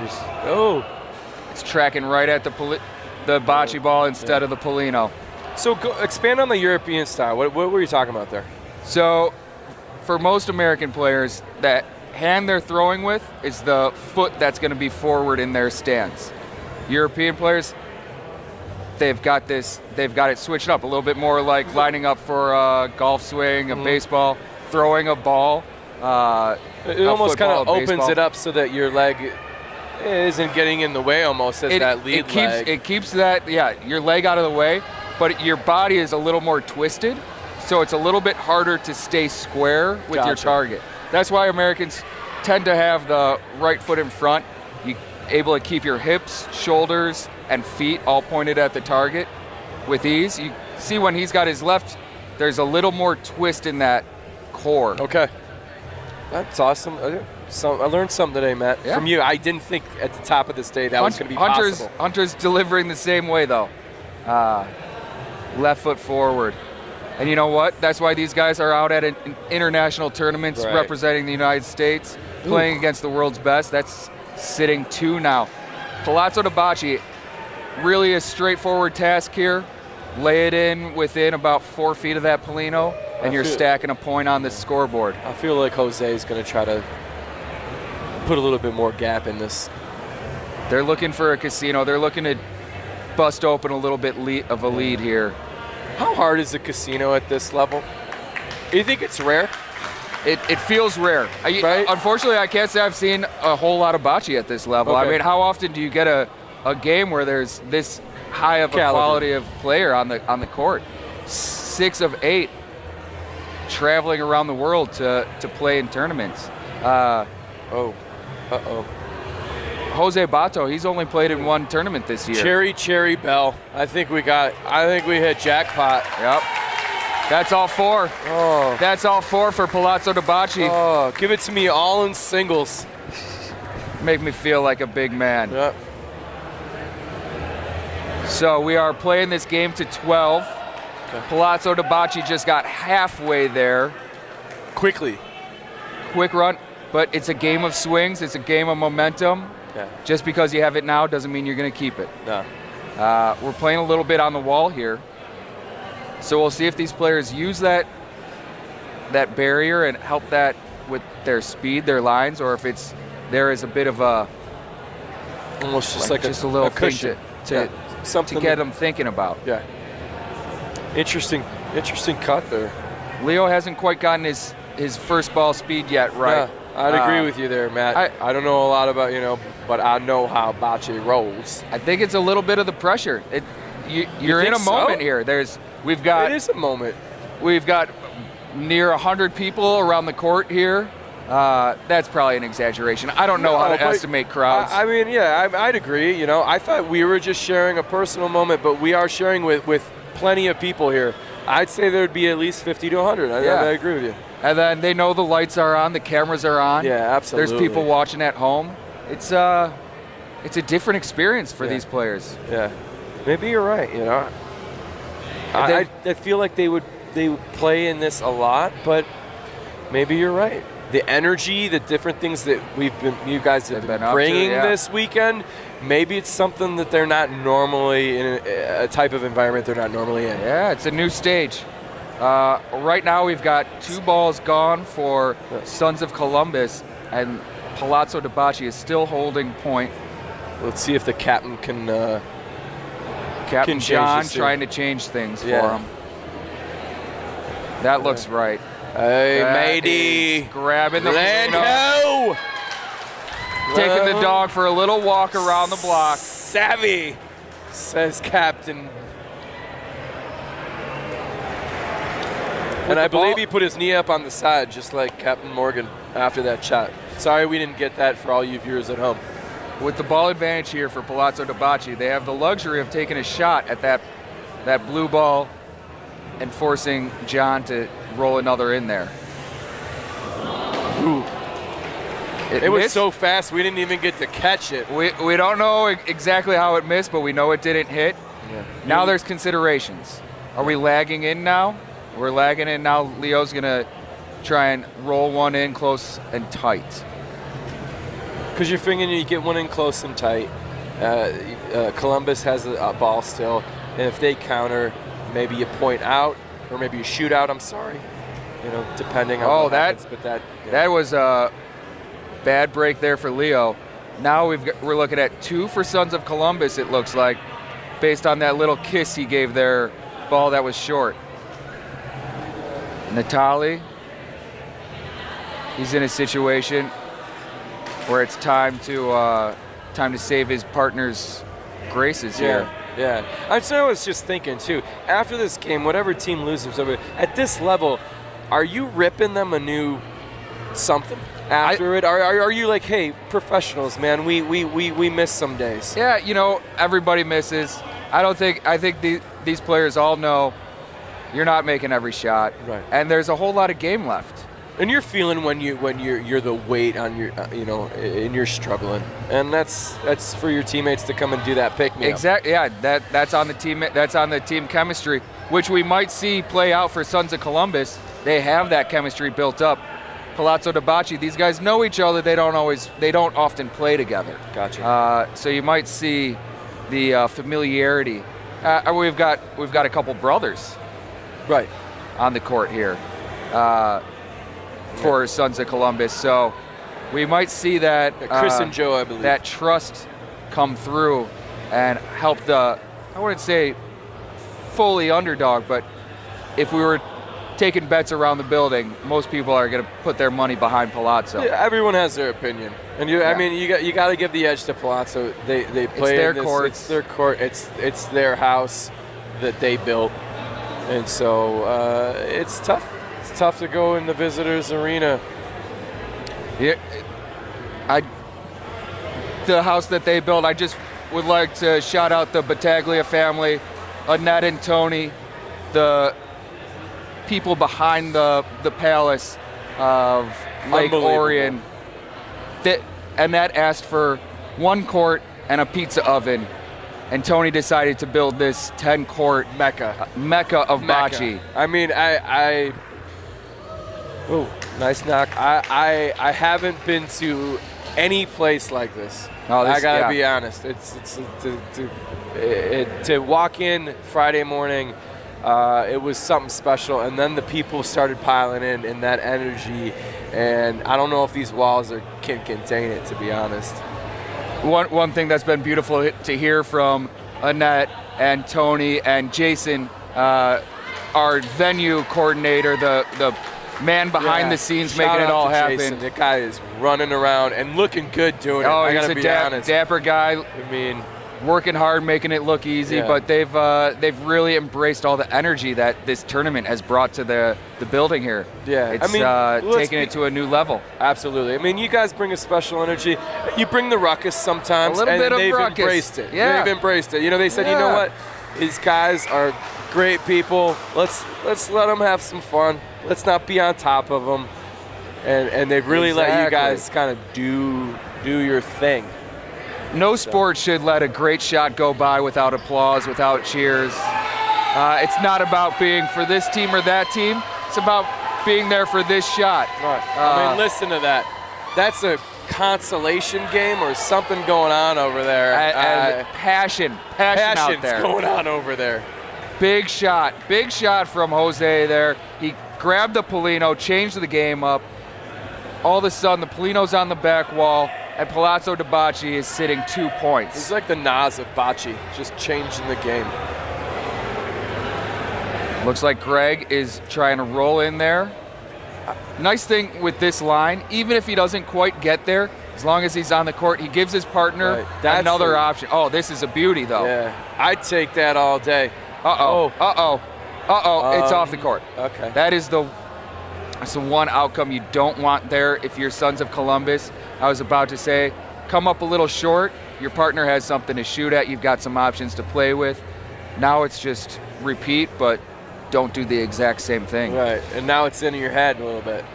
[SPEAKER 1] It's tracking right at the bocce ball instead of the Polino.
[SPEAKER 2] So expand on the European style. What were you talking about there?
[SPEAKER 1] So for most American players, that hand they're throwing with is the foot that's going to be forward in their stance. European players, they've got it switched up a little bit more, like lining up for a golf swing, a baseball, throwing a ball.
[SPEAKER 2] It almost kind of opens it up so that your leg isn't getting in the way almost as that lead leg.
[SPEAKER 1] It keeps that, your leg out of the way, but your body is a little more twisted, so it's a little bit harder to stay square with your target. That's why Americans tend to have the right foot in front. You're able to keep your hips, shoulders, and feet all pointed at the target with ease. You see when he's got his left, there's a little more twist in that core.
[SPEAKER 2] Okay. That's awesome. I learned something today, Matt, from you. I didn't think at the top of this day that was going to be possible.
[SPEAKER 1] Hunter's delivering the same way, though. Left foot forward. And you know what? That's why these guys are out at international tournaments representing the United States, playing against the world's best. That's sitting 2 now. Palazzo de Bocce, really a straightforward task here. Lay it in within about 4 feet of that Polino, and you're stacking a point on the scoreboard.
[SPEAKER 2] I feel like Jose is going to try to put a little bit more gap in this.
[SPEAKER 1] They're looking for a casino. They're looking to bust open a little bit of a lead here.
[SPEAKER 2] How hard is a casino at this level? You think it's rare?
[SPEAKER 1] It feels rare.
[SPEAKER 2] Right?
[SPEAKER 1] Unfortunately, I can't say I've seen a whole lot of bocce at this level.
[SPEAKER 2] Okay.
[SPEAKER 1] I mean, how often do you get a game where there's this high of a quality of player on the court? 6 of 8 traveling around the world to play in tournaments. Jose Bato, he's only played in 1 tournament this year.
[SPEAKER 2] Cherry Bell. I think we hit jackpot.
[SPEAKER 1] Yep. That's all 4.
[SPEAKER 2] Oh.
[SPEAKER 1] That's all 4 for Palazzo de Bocce.
[SPEAKER 2] Oh, give it to me all in singles.
[SPEAKER 1] Make me feel like a big man.
[SPEAKER 2] Yep.
[SPEAKER 1] So we are playing this game to 12. Okay. Palazzo de Bocce just got halfway there.
[SPEAKER 2] Quick
[SPEAKER 1] run, but it's a game of swings. It's a game of momentum.
[SPEAKER 2] Yeah.
[SPEAKER 1] Just because you have it now doesn't mean you're going to keep it.
[SPEAKER 2] No.
[SPEAKER 1] We're playing a little bit on the wall here. So we'll see if these players use that barrier and help that with their speed, their lines, or if there is a bit of a
[SPEAKER 2] almost just like
[SPEAKER 1] a little
[SPEAKER 2] cushion
[SPEAKER 1] to get them thinking about.
[SPEAKER 2] Yeah. Interesting cut there.
[SPEAKER 1] Leo hasn't quite gotten his his first ball speed yet right.
[SPEAKER 2] Yeah, I'd agree with you there, Matt. I don't know a lot about, but I know how Bocce rolls.
[SPEAKER 1] I think it's a little bit of the pressure. You're in a moment here. It is a moment. We've got near 100 people around the court here. That's probably an exaggeration. I don't know how to estimate crowds.
[SPEAKER 2] I'd agree. I thought we were just sharing a personal moment, but we are sharing with plenty of people here. I'd say there would be at least 50 to 100. I agree with you.
[SPEAKER 1] And then they know the lights are on, the cameras are on.
[SPEAKER 2] Yeah, absolutely.
[SPEAKER 1] There's people watching at home. It's a different experience for these players.
[SPEAKER 2] Yeah, maybe you're right. I feel like they would play in this a lot, but maybe you're right. The energy, the different things that you guys have been bringing this weekend, maybe it's something that they're not normally in a type of environment they're not normally in.
[SPEAKER 1] Yeah, it's a new stage. Right now we've got 2 balls gone for Sons of Columbus, and Palazzo de Bocce is still holding point.
[SPEAKER 2] Let's see if the captain can
[SPEAKER 1] Captain John trying to change things for him. That looks right.
[SPEAKER 2] Hey, matey.
[SPEAKER 1] Grabbing the
[SPEAKER 2] Lando.
[SPEAKER 1] Taking the dog for a little walk around the block.
[SPEAKER 2] Savvy, says Captain. And I believe he put his knee up on the side, just like Captain Morgan after that shot. Sorry we didn't get that for all you viewers at home.
[SPEAKER 1] With the ball advantage here for Palazzo de Bocce, they have the luxury of taking a shot at that blue ball and forcing John to roll another in there.
[SPEAKER 2] Ooh. It was so fast we didn't even get to catch it.
[SPEAKER 1] We don't know exactly how it missed, but we know it didn't hit. Yeah. Now there's considerations. Are we lagging in now? We're lagging in now. Leo's going to try and roll one in close and tight.
[SPEAKER 2] Because you're figuring you get one in close and tight. Columbus has a ball still, and if they counter, maybe you point out, or maybe you shoot out. I'm sorry, depending on what happens. But that
[SPEAKER 1] was a bad break there for Leo. Now we're looking at 2 for Sons of Columbus. It looks like, based on that little kiss he gave their ball that was short. Natali, he's in a situation where it's time to save his partner's graces here.
[SPEAKER 2] Yeah, I was just thinking too. After this game, whatever team loses over at this level, are you ripping them a new something after it? Are you like, hey, professionals, man, we miss some days?
[SPEAKER 1] Yeah, everybody misses. I think these players all know you're not making every shot,
[SPEAKER 2] right? And
[SPEAKER 1] there's a whole lot of game left.
[SPEAKER 2] And you're feeling when you're the weight on your and you're struggling, and that's for your teammates to come and do that pick me up.
[SPEAKER 1] Exactly. Yeah, that's on the team. That's on the team chemistry, which we might see play out for Sons of Columbus. They have that chemistry built up. Palazzo de Bocce, these guys know each other. They don't often play together.
[SPEAKER 2] Gotcha.
[SPEAKER 1] So you might see the familiarity. We've got a couple brothers,
[SPEAKER 2] right,
[SPEAKER 1] on the court here. For Sons of Columbus, so we might see that
[SPEAKER 2] Chris and Joe, I believe,
[SPEAKER 1] that trust come through and help I wouldn't say fully underdog, but if we were taking bets around the building, most people are going to put their money behind Palazzo.
[SPEAKER 2] Yeah, everyone has their opinion, and you got to give the edge to Palazzo. They play
[SPEAKER 1] their court.
[SPEAKER 2] It's their court. It's their house that they built, and so it's tough. It's tough to go in the visitors' arena.
[SPEAKER 1] Yeah, the house that they built. I just would like to shout out the Battaglia family, Annette and Tony, the people behind the palace of Lake Orion. Annette asked for 1 court and a pizza oven, and Tony decided to build this 10-court mecca of bocce.
[SPEAKER 2] I mean, oh, nice knock. I haven't been to any place like this. I gotta be honest. It's to walk in Friday morning. It was something special, and then the people started piling in, and that energy. And I don't know if these walls can contain it, to be honest.
[SPEAKER 1] One thing that's been beautiful to hear from Annette and Tony and Jason, our venue coordinator, the man behind the scenes making it all happen.
[SPEAKER 2] Jason. That guy is running around and looking good doing it. I
[SPEAKER 1] he's
[SPEAKER 2] gotta
[SPEAKER 1] a
[SPEAKER 2] be honest.
[SPEAKER 1] dapper guy.
[SPEAKER 2] I mean,
[SPEAKER 1] working hard, making it look easy, but they've really embraced all the energy that this tournament has brought to the building here.
[SPEAKER 2] Yeah,
[SPEAKER 1] it's taking it to a new level.
[SPEAKER 2] Absolutely. I mean, you guys bring a special energy. You bring the ruckus sometimes,
[SPEAKER 1] a little bit of
[SPEAKER 2] they've
[SPEAKER 1] ruckus.
[SPEAKER 2] Embraced it.
[SPEAKER 1] Yeah.
[SPEAKER 2] They've embraced it. You know, they said, you know what, these guys are great people. Let's let them have some fun. Let's not be on top of them. And they've really let you guys kind of do your thing.
[SPEAKER 1] No sport should let a great shot go by without applause, without cheers. It's not about being for this team or that team. It's about being there for this shot.
[SPEAKER 2] Right. I mean, listen to that. That's a consolation game or something going on over there.
[SPEAKER 1] And passion out there.
[SPEAKER 2] going on over there.
[SPEAKER 1] Big shot from Jose there. He grabbed the Polino, changed the game up. All of a sudden, the Polino's on the back wall, and Palazzo de Bocce is sitting 2 points.
[SPEAKER 2] He's like the Nas of bocce, just changing the game.
[SPEAKER 1] Looks like Greg is trying to roll in there. Nice thing with this line, even if he doesn't quite get there, as long as he's on the court, he gives his partner another option. Oh, this is a beauty, though.
[SPEAKER 2] Yeah, I'd take that all day.
[SPEAKER 1] It's off the court.
[SPEAKER 2] Okay.
[SPEAKER 1] That's the one outcome you don't want there if you're Sons of Columbus. I was about to say, come up a little short, your partner has something to shoot at, you've got some options to play with. Now it's just repeat, but don't do the exact same thing.
[SPEAKER 2] Right, and now it's in your head a little bit.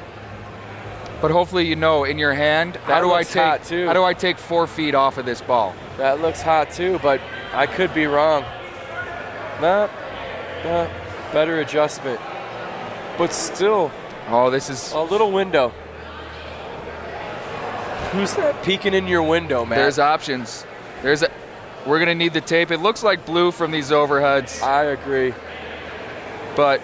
[SPEAKER 1] But hopefully you know in your hand, how do I take 4 feet off of this ball?
[SPEAKER 2] That looks hot too, but I could be wrong. Nah, better adjustment. But still,
[SPEAKER 1] this is
[SPEAKER 2] a little window. Who's that peeking in your window, man?
[SPEAKER 1] There's options. We're gonna need the tape. It looks like blue from these overheads.
[SPEAKER 2] I agree.
[SPEAKER 1] But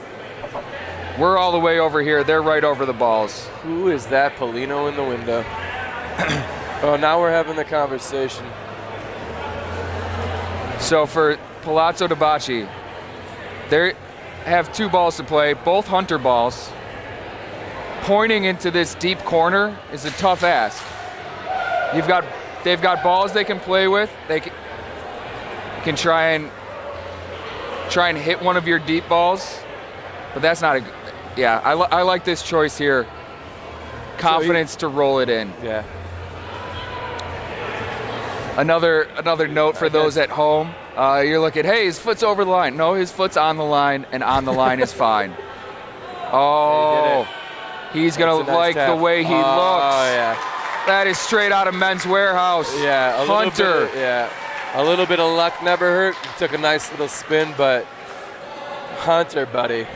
[SPEAKER 1] we're all the way over here. They're right over the balls.
[SPEAKER 2] Who is that Polino in the window? Oh, now we're having the conversation.
[SPEAKER 1] So for Palazzo de Bocce, they have 2 balls to play, both Hunter balls. Pointing into this deep corner is a tough ask. They've got balls they can play with. They can try and hit one of your deep balls, but that's not I like this choice here. Confidence to roll it in.
[SPEAKER 2] Yeah.
[SPEAKER 1] Another note for those at home. You're looking, hey, his foot's over the line. No, his foot's on the line, and on the line is fine. Oh, he's going to like the way he looks.
[SPEAKER 2] Oh, yeah.
[SPEAKER 1] That is straight out of Men's Warehouse.
[SPEAKER 2] Yeah,
[SPEAKER 1] Hunter.
[SPEAKER 2] A little bit of luck never hurt. He took a nice little spin, but Hunter, buddy.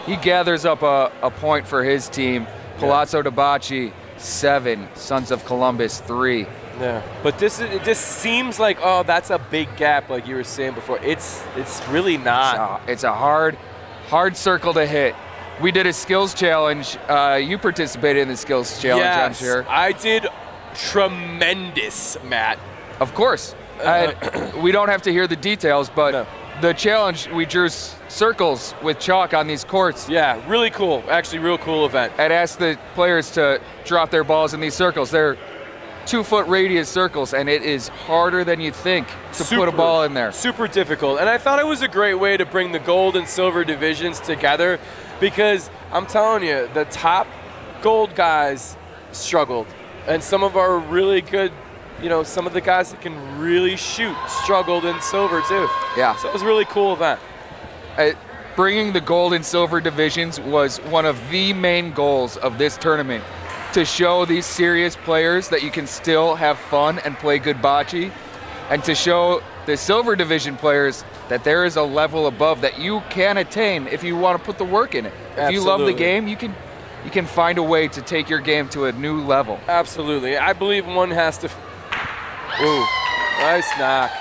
[SPEAKER 1] He gathers up a point for his team. Palazzo de Bocce, 7. Sons of Columbus, 3.
[SPEAKER 2] Yeah, but it just seems like, that's a big gap, like you were saying before. It's really not.
[SPEAKER 1] It's a hard circle to hit. We did a skills challenge. You participated in the skills challenge, I'm sure.
[SPEAKER 2] I did tremendous, Matt.
[SPEAKER 1] Of course. We don't have to hear the details, but the challenge, we drew circles with chalk on these courts.
[SPEAKER 2] Yeah, really cool. Actually, real cool event.
[SPEAKER 1] And asked the players to drop their balls in these circles. They're 2-foot radius circles, and it is harder than you think to put a ball in there.
[SPEAKER 2] Super difficult. And I thought it was a great way to bring the gold and silver divisions together, because I'm telling you, the top gold guys struggled. And some of our really good, some of the guys that can really shoot struggled in silver too.
[SPEAKER 1] Yeah.
[SPEAKER 2] So it was a really cool event.
[SPEAKER 1] Bringing the gold and silver divisions was one of the main goals of this tournament, to show these serious players that you can still have fun and play good bocce, and to show the silver division players that there is a level above that you can attain if you want to put the work in it. If you love the game, you can find a way to take your game to a new level.
[SPEAKER 2] Absolutely. I believe one has to. Ooh, nice knock.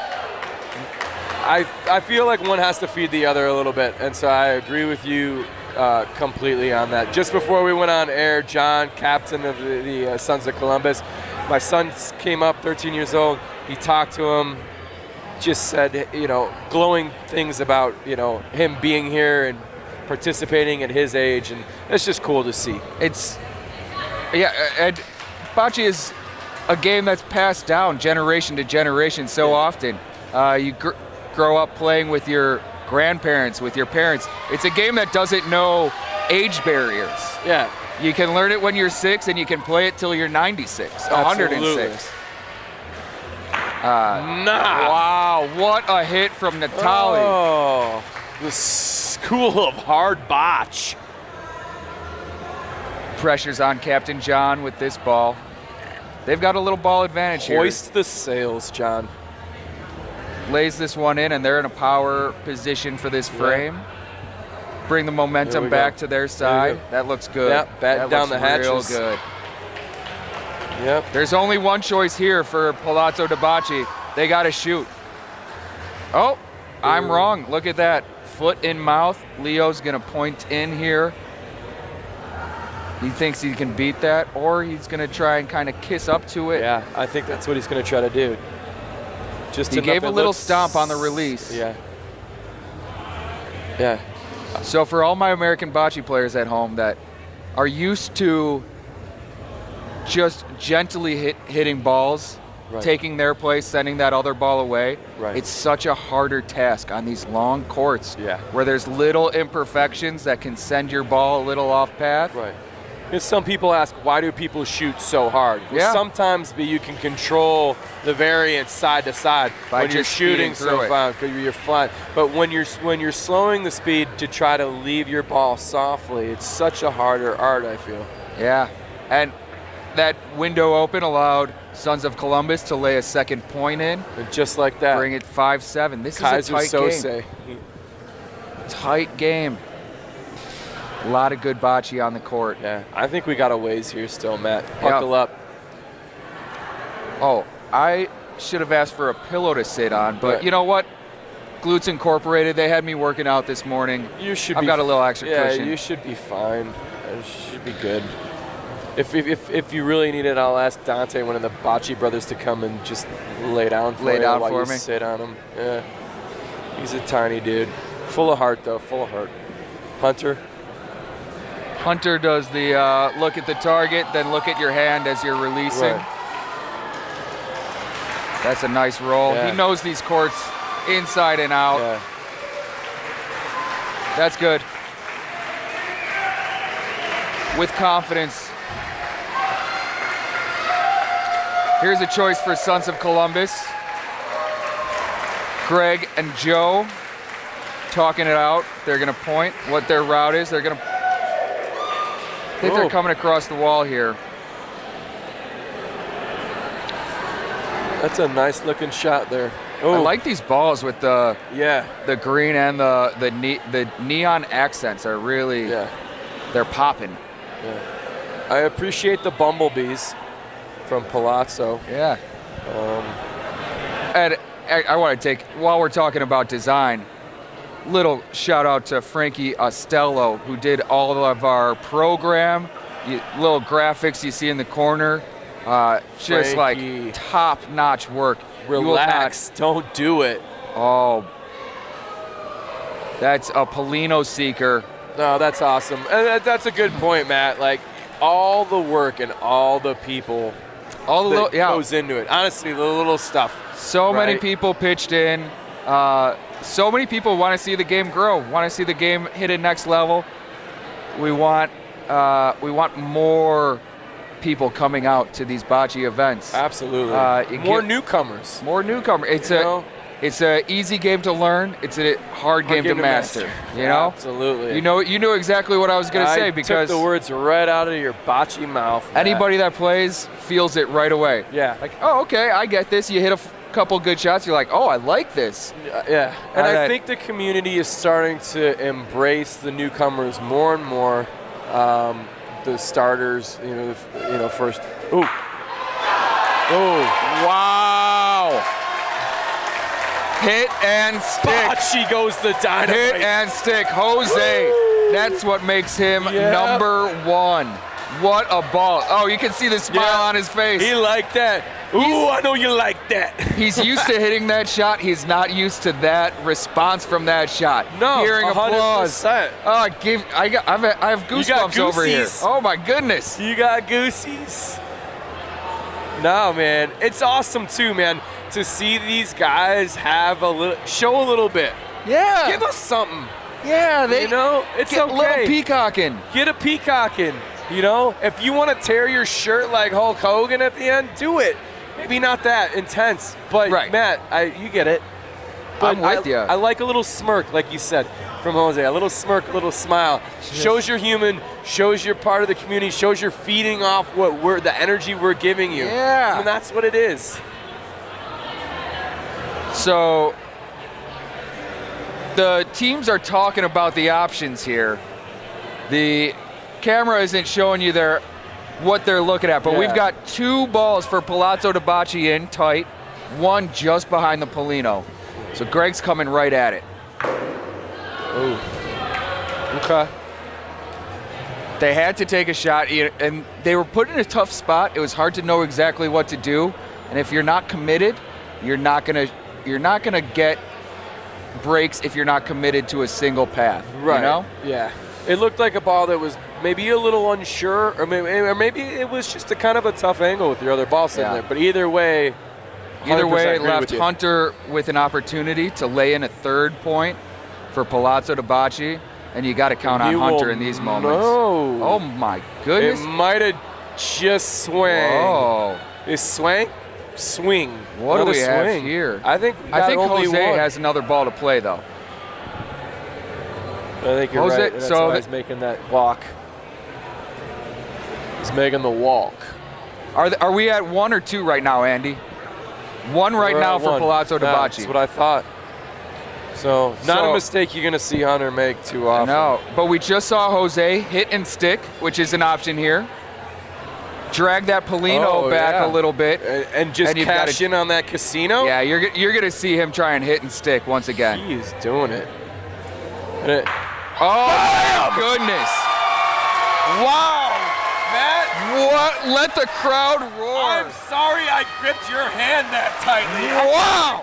[SPEAKER 2] I feel like one has to feed the other a little bit, and so I agree with you completely on that. Just before we went on air, John, captain of the Sons of Columbus, my son came up, 13 years old. He talked to him, just said, glowing things about, him being here and participating at his age, and it's just cool to see.
[SPEAKER 1] And bocce is a game that's passed down generation to generation so often. You grow up playing with your grandparents, with your parents. It's a game that doesn't know age barriers.
[SPEAKER 2] Yeah.
[SPEAKER 1] You can learn it when you're 6, and you can play it till you're 96, 106. Wow, what a hit from Natali.
[SPEAKER 2] Oh, the school of hard botch.
[SPEAKER 1] Pressure's on Captain John with this ball. They've got a little ball advantage here.
[SPEAKER 2] Hoist the sails, John.
[SPEAKER 1] Lays this one in, and they're in a power position for this frame. Bring the momentum back to their side. That looks good.
[SPEAKER 2] Yep, back down the hatches.
[SPEAKER 1] Real good.
[SPEAKER 2] Yep.
[SPEAKER 1] There's only one choice here for Palazzo de Bocce. They got to shoot. Oh, I'm wrong. Look at that. Foot in mouth. Leo's going to point in here. He thinks he can beat that, or he's going to try and kind of kiss up to it.
[SPEAKER 2] Yeah, I think that's what he's going to try to do.
[SPEAKER 1] He gave a little stomp on the release.
[SPEAKER 2] Yeah. Yeah.
[SPEAKER 1] So for all my American bocce players at home that are used to just gently hitting balls, taking their place, sending that other ball away, it's such a harder task on these long courts where there's little imperfections that can send your ball a little off path.
[SPEAKER 2] Right. Because some people ask, why do people shoot so hard? Well, sometimes you can control the variance side to side when you're shooting so far because you're flat. But when you're slowing the speed to try to leave your ball softly, it's such a harder art, I feel.
[SPEAKER 1] Yeah, and that window open allowed Sons of Columbus to lay a second point in.
[SPEAKER 2] And just like that.
[SPEAKER 1] Bring it 5-7. This is a tight game. Tight game. A lot of good bocce on the court.
[SPEAKER 2] Yeah, I think we got a ways here still, Matt. Buckle up.
[SPEAKER 1] Oh, I should have asked for a pillow to sit on, but you know what? Glutes Incorporated, they had me working out this morning. I've got a little extra cushion.
[SPEAKER 2] Yeah, you should be fine. It should be good. If you really need it, I'll ask Dante, one of the Bocce brothers, to come and just lay down for you sit on him. Yeah, he's a tiny dude. Full of heart, though. Full of heart.
[SPEAKER 1] Hunter does the look at the target, then look at your hand as you're releasing. That's a nice roll. He knows these courts inside and out. That's good. With confidence. Here's a choice for Sons of Columbus. Greg and Joe talking it out. They're going to point what their route is. They're going to. I think they're coming across the wall here.
[SPEAKER 2] That's a nice looking shot there.
[SPEAKER 1] I like these balls with the green and the neon accents are really they're popping.
[SPEAKER 2] Yeah. I appreciate the bumblebees from Palazzo.
[SPEAKER 1] Yeah. And I want to take, while we're talking about design, little shout out to Frankie Ostello, who did all of our program, little graphics you see in the corner. Just like top-notch work.
[SPEAKER 2] Relax, don't do it.
[SPEAKER 1] Oh, that's a Polino seeker.
[SPEAKER 2] No, that's awesome. And that's a good point, Matt. Like, all the work and all the people that goes into it. Honestly, the little stuff.
[SPEAKER 1] So many people pitched in. So many people want to see the game grow, want to see the game hit a next level. We want more people coming out to these bocce events.
[SPEAKER 2] Absolutely. More newcomers.
[SPEAKER 1] More newcomers. It's a easy game to learn. It's a hard game to master. You know?
[SPEAKER 2] Absolutely.
[SPEAKER 1] You knew exactly what I was going to say because
[SPEAKER 2] took the words right out of your bocce mouth. Matt.
[SPEAKER 1] Anybody that plays feels it right away.
[SPEAKER 2] Yeah.
[SPEAKER 1] Like, oh, okay, I get this. You hit a couple good shots. You're like, oh, I like this.
[SPEAKER 2] Yeah. And I think the community is starting to embrace the newcomers more and more. The starters, first. Ooh. Oh.
[SPEAKER 1] Wow. Hit and stick.
[SPEAKER 2] Bocce goes the dynamite.
[SPEAKER 1] Hit and stick. Jose. Woo. That's what makes him number one. What a ball. Oh, you can see the smile on his face.
[SPEAKER 2] He liked that. Ooh, I know you like that.
[SPEAKER 1] He's used to hitting that shot. He's not used to that response from that shot.
[SPEAKER 2] No,
[SPEAKER 1] Hearing
[SPEAKER 2] 100%.
[SPEAKER 1] applause. Oh, I have goosebumps over here. Oh my goodness.
[SPEAKER 2] You got goosies. No, man, it's awesome too, man, to see these guys have show a little bit.
[SPEAKER 1] Yeah.
[SPEAKER 2] Give us something.
[SPEAKER 1] Yeah,
[SPEAKER 2] it's
[SPEAKER 1] get
[SPEAKER 2] okay.
[SPEAKER 1] a little peacocking.
[SPEAKER 2] Get a peacocking. If you want to tear your shirt like Hulk Hogan at the end, do it. Maybe not that intense, but
[SPEAKER 1] right.
[SPEAKER 2] Matt, you get it. But
[SPEAKER 1] I'm with you.
[SPEAKER 2] I like a little smirk, like you said, from Jose. A little smirk, a little smile. Shows you're human, shows you're part of the community, shows you're feeding off the energy we're giving you.
[SPEAKER 1] Yeah.
[SPEAKER 2] And that's what it is.
[SPEAKER 1] So the teams are talking about the options here. The camera isn't showing you what they're looking at, but we've got 2 balls for Palazzo de Bocce in tight, 1 just behind the Polino. So Greg's coming right at it.
[SPEAKER 2] Ooh. Okay.
[SPEAKER 1] They had to take a shot, and they were put in a tough spot. It was hard to know exactly what to do, and if you're not committed, you're not gonna get breaks if you're not committed to a single path.
[SPEAKER 2] Right. Yeah. It looked like a ball that was maybe a little unsure, or maybe it was just a kind of a tough angle with your other ball sitting there. But either way,
[SPEAKER 1] it left Hunter with an opportunity to lay in a 3rd point for Palazzo de Bocce, and you got to count on Hunter in these moments.
[SPEAKER 2] No.
[SPEAKER 1] Oh my goodness!
[SPEAKER 2] It might have just swung.
[SPEAKER 1] Oh,
[SPEAKER 2] is swing? Swing.
[SPEAKER 1] What do
[SPEAKER 2] Another
[SPEAKER 1] we have
[SPEAKER 2] swing.
[SPEAKER 1] here?
[SPEAKER 2] I think
[SPEAKER 1] Jose has another ball to play though.
[SPEAKER 2] I think you're right. That's why he's making that walk. He's making the walk.
[SPEAKER 1] Are we at 1 or 2 right now, Andy? 1 right now for Palazzo de Bocce.
[SPEAKER 2] That's what I thought. So not a mistake you're going to see Hunter make too often.
[SPEAKER 1] No, but we just saw Jose hit and stick, which is an option here. Drag that Polino back a little bit.
[SPEAKER 2] And just cash in on that casino?
[SPEAKER 1] Yeah, you're going to see him try and hit and stick once again.
[SPEAKER 2] He is doing it.
[SPEAKER 1] Oh, my goodness.
[SPEAKER 2] Wow, Matt.
[SPEAKER 1] What? Let the crowd roar.
[SPEAKER 2] I'm sorry I gripped your hand that tightly.
[SPEAKER 1] Wow.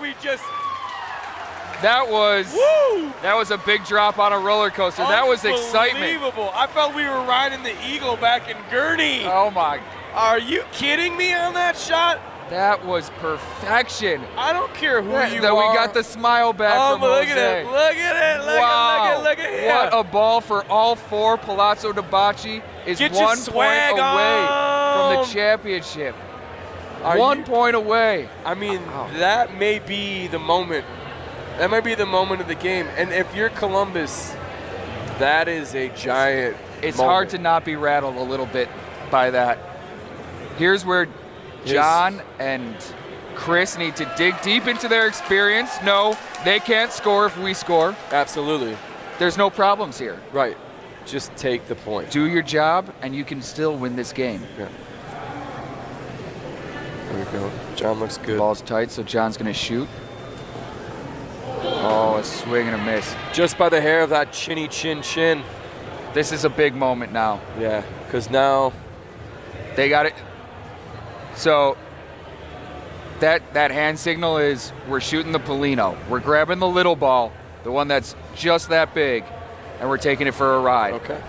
[SPEAKER 2] Woo!
[SPEAKER 1] That was a big drop on a roller coaster. That was excitement.
[SPEAKER 2] Unbelievable. I felt we were riding the Eagle back in Gurney.
[SPEAKER 1] Oh, my.
[SPEAKER 2] Are you kidding me on that shot?
[SPEAKER 1] That was perfection.
[SPEAKER 2] I don't care who you are.
[SPEAKER 1] We got the smile back from Jose.
[SPEAKER 2] Look at it. Look at it. Look at it.
[SPEAKER 1] What a ball for all 4. Palazzo de Bocce is 1 point away from the championship. 1 point away.
[SPEAKER 2] I mean, that may be the moment. That might be the moment of the game. And if you're Columbus, that is a giant
[SPEAKER 1] It's
[SPEAKER 2] moment.
[SPEAKER 1] hard to not be rattled a little bit by that. Here's where John and Chris need to dig deep into their experience. No, they can't score if we score.
[SPEAKER 2] Absolutely.
[SPEAKER 1] There's no problems here.
[SPEAKER 2] Right. Just take the point.
[SPEAKER 1] Do your job, and you can still win this game.
[SPEAKER 2] Yeah. There we go. John looks good.
[SPEAKER 1] Ball's tight, so John's going to shoot. Oh, a swing and a miss.
[SPEAKER 2] Just by the hair of that chinny chin.
[SPEAKER 1] This is a big moment now.
[SPEAKER 2] Yeah, because now
[SPEAKER 1] they got it. So that hand signal is we're shooting the Polino. We're grabbing the little ball, the one that's just that big, and we're taking it for a ride.
[SPEAKER 2] Okay.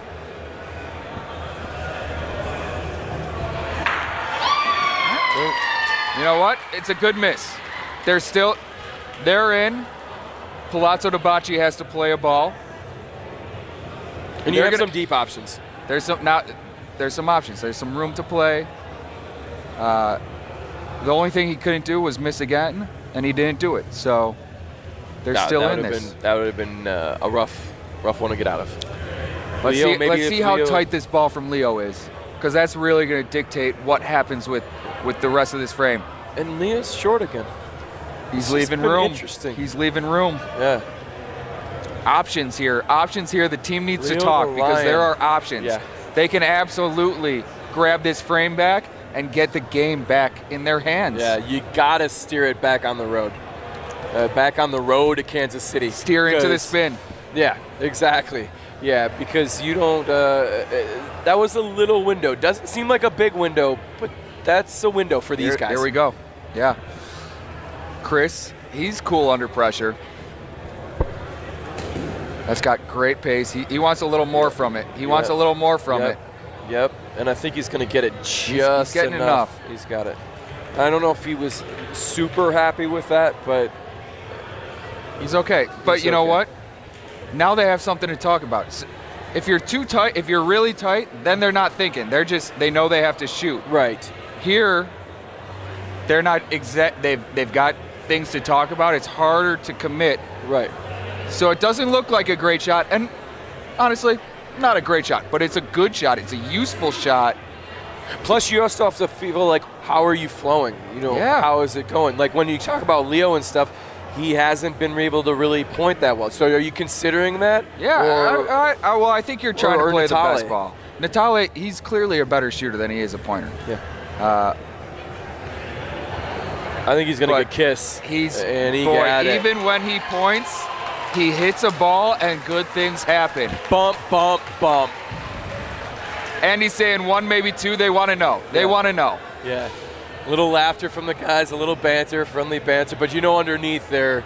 [SPEAKER 1] You know what? It's a good miss. They're in. Palazzo de Bocce has to play a ball.
[SPEAKER 2] And you have some deep options.
[SPEAKER 1] There's some options. There's some room to play. The only thing he couldn't do was miss again, and he didn't do it. So they're still in this.
[SPEAKER 2] That would have been a rough one to get out of.
[SPEAKER 1] Let's see how tight this ball from Leo is, because that's really going to dictate what happens with the rest of this frame.
[SPEAKER 2] And Leo's short again.
[SPEAKER 1] He's leaving room.
[SPEAKER 2] Interesting.
[SPEAKER 1] He's leaving room.
[SPEAKER 2] Yeah.
[SPEAKER 1] Options here. The team needs
[SPEAKER 2] Leo
[SPEAKER 1] to talk because there are options.
[SPEAKER 2] Yeah.
[SPEAKER 1] They can absolutely grab this frame back and get the game back in their hands.
[SPEAKER 2] Yeah, you got to steer it back on the road. Back on the road to Kansas City.
[SPEAKER 1] Steer into the spin.
[SPEAKER 2] Yeah, exactly. Yeah, because you don't. That was a little window. Doesn't seem like a big window, but that's a window for these guys.
[SPEAKER 1] Here we go. Yeah. Chris, he's cool under pressure. That's got great pace. He wants a little more from it. He wants a little more from it.
[SPEAKER 2] Yep, and I think he's going to get it just
[SPEAKER 1] he's getting enough.
[SPEAKER 2] He's got it. I don't know if he was super happy with that, but
[SPEAKER 1] he's okay. But you know what? Now they have something to talk about. If you're too tight, if you're really tight, then they're not thinking. They know they have to shoot.
[SPEAKER 2] Right.
[SPEAKER 1] Here, they're not exact. They've got things to talk about. It's harder to commit.
[SPEAKER 2] Right.
[SPEAKER 1] So it doesn't look like a great shot, and honestly, not a great shot, but it's a good shot. It's a useful shot.
[SPEAKER 2] Plus, you also have to feel like, how are you flowing? You know, how is it going? Like when you talk about Leo and stuff, he hasn't been able to really point that well. So are you considering that?
[SPEAKER 1] Yeah. Well, I think you're trying to play
[SPEAKER 2] Natale.
[SPEAKER 1] the best ball. Natale, he's clearly a better shooter than he is a pointer.
[SPEAKER 2] Yeah. I think he's going to get Kiss.
[SPEAKER 1] Even when he points, he hits a ball and good things happen.
[SPEAKER 2] Bump, bump, bump.
[SPEAKER 1] And he's saying one, maybe two. They want to know. They want to know.
[SPEAKER 2] Yeah. A little laughter from the guys, a little banter, friendly banter, but you know underneath they're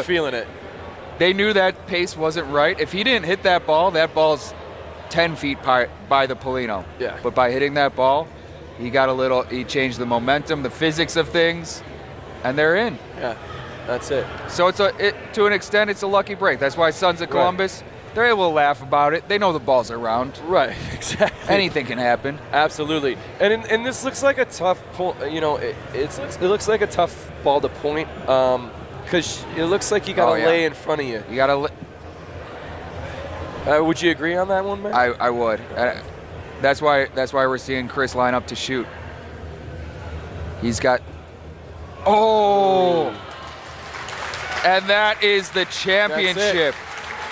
[SPEAKER 2] feeling it.
[SPEAKER 1] They knew that pace wasn't right. If he didn't hit that ball's 10 feet by the Polino.
[SPEAKER 2] Yeah.
[SPEAKER 1] But by hitting that ball, he changed the momentum, the physics of things, and they're in.
[SPEAKER 2] Yeah, that's it.
[SPEAKER 1] So to an extent, it's a lucky break. That's why Sons of Columbus, they're able to laugh about it. They know the ball's around.
[SPEAKER 2] Right, exactly.
[SPEAKER 1] Anything can happen.
[SPEAKER 2] Absolutely. And this looks like a tough it looks like a tough ball to point because it looks like you got to lay in front of you.
[SPEAKER 1] You got to.
[SPEAKER 2] Would you agree on that one, man?
[SPEAKER 1] I would. That's why we're seeing Chris line up to shoot. He's got. Oh. And that is the championship.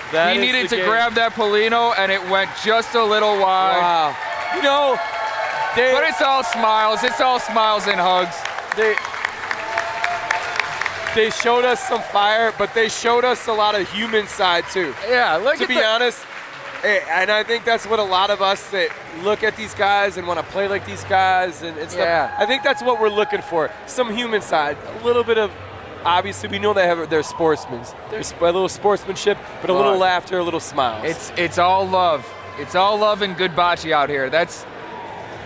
[SPEAKER 1] He needed to grab that Polino, and it went just a little wide.
[SPEAKER 2] Wow. You know,
[SPEAKER 1] but it's all smiles. It's all smiles and hugs.
[SPEAKER 2] They showed us some fire, but they showed us a lot of human side too.
[SPEAKER 1] Yeah,
[SPEAKER 2] to be honest, and I think that's what a lot of us that look at these guys and want to play like these guys and stuff. I think that's what we're looking for. Some human side, a little bit of. Obviously, we know they have their sportsmen. There's a little sportsmanship, but a little laughter, a little smiles.
[SPEAKER 1] It's all love. It's all love and good bocce out here. That's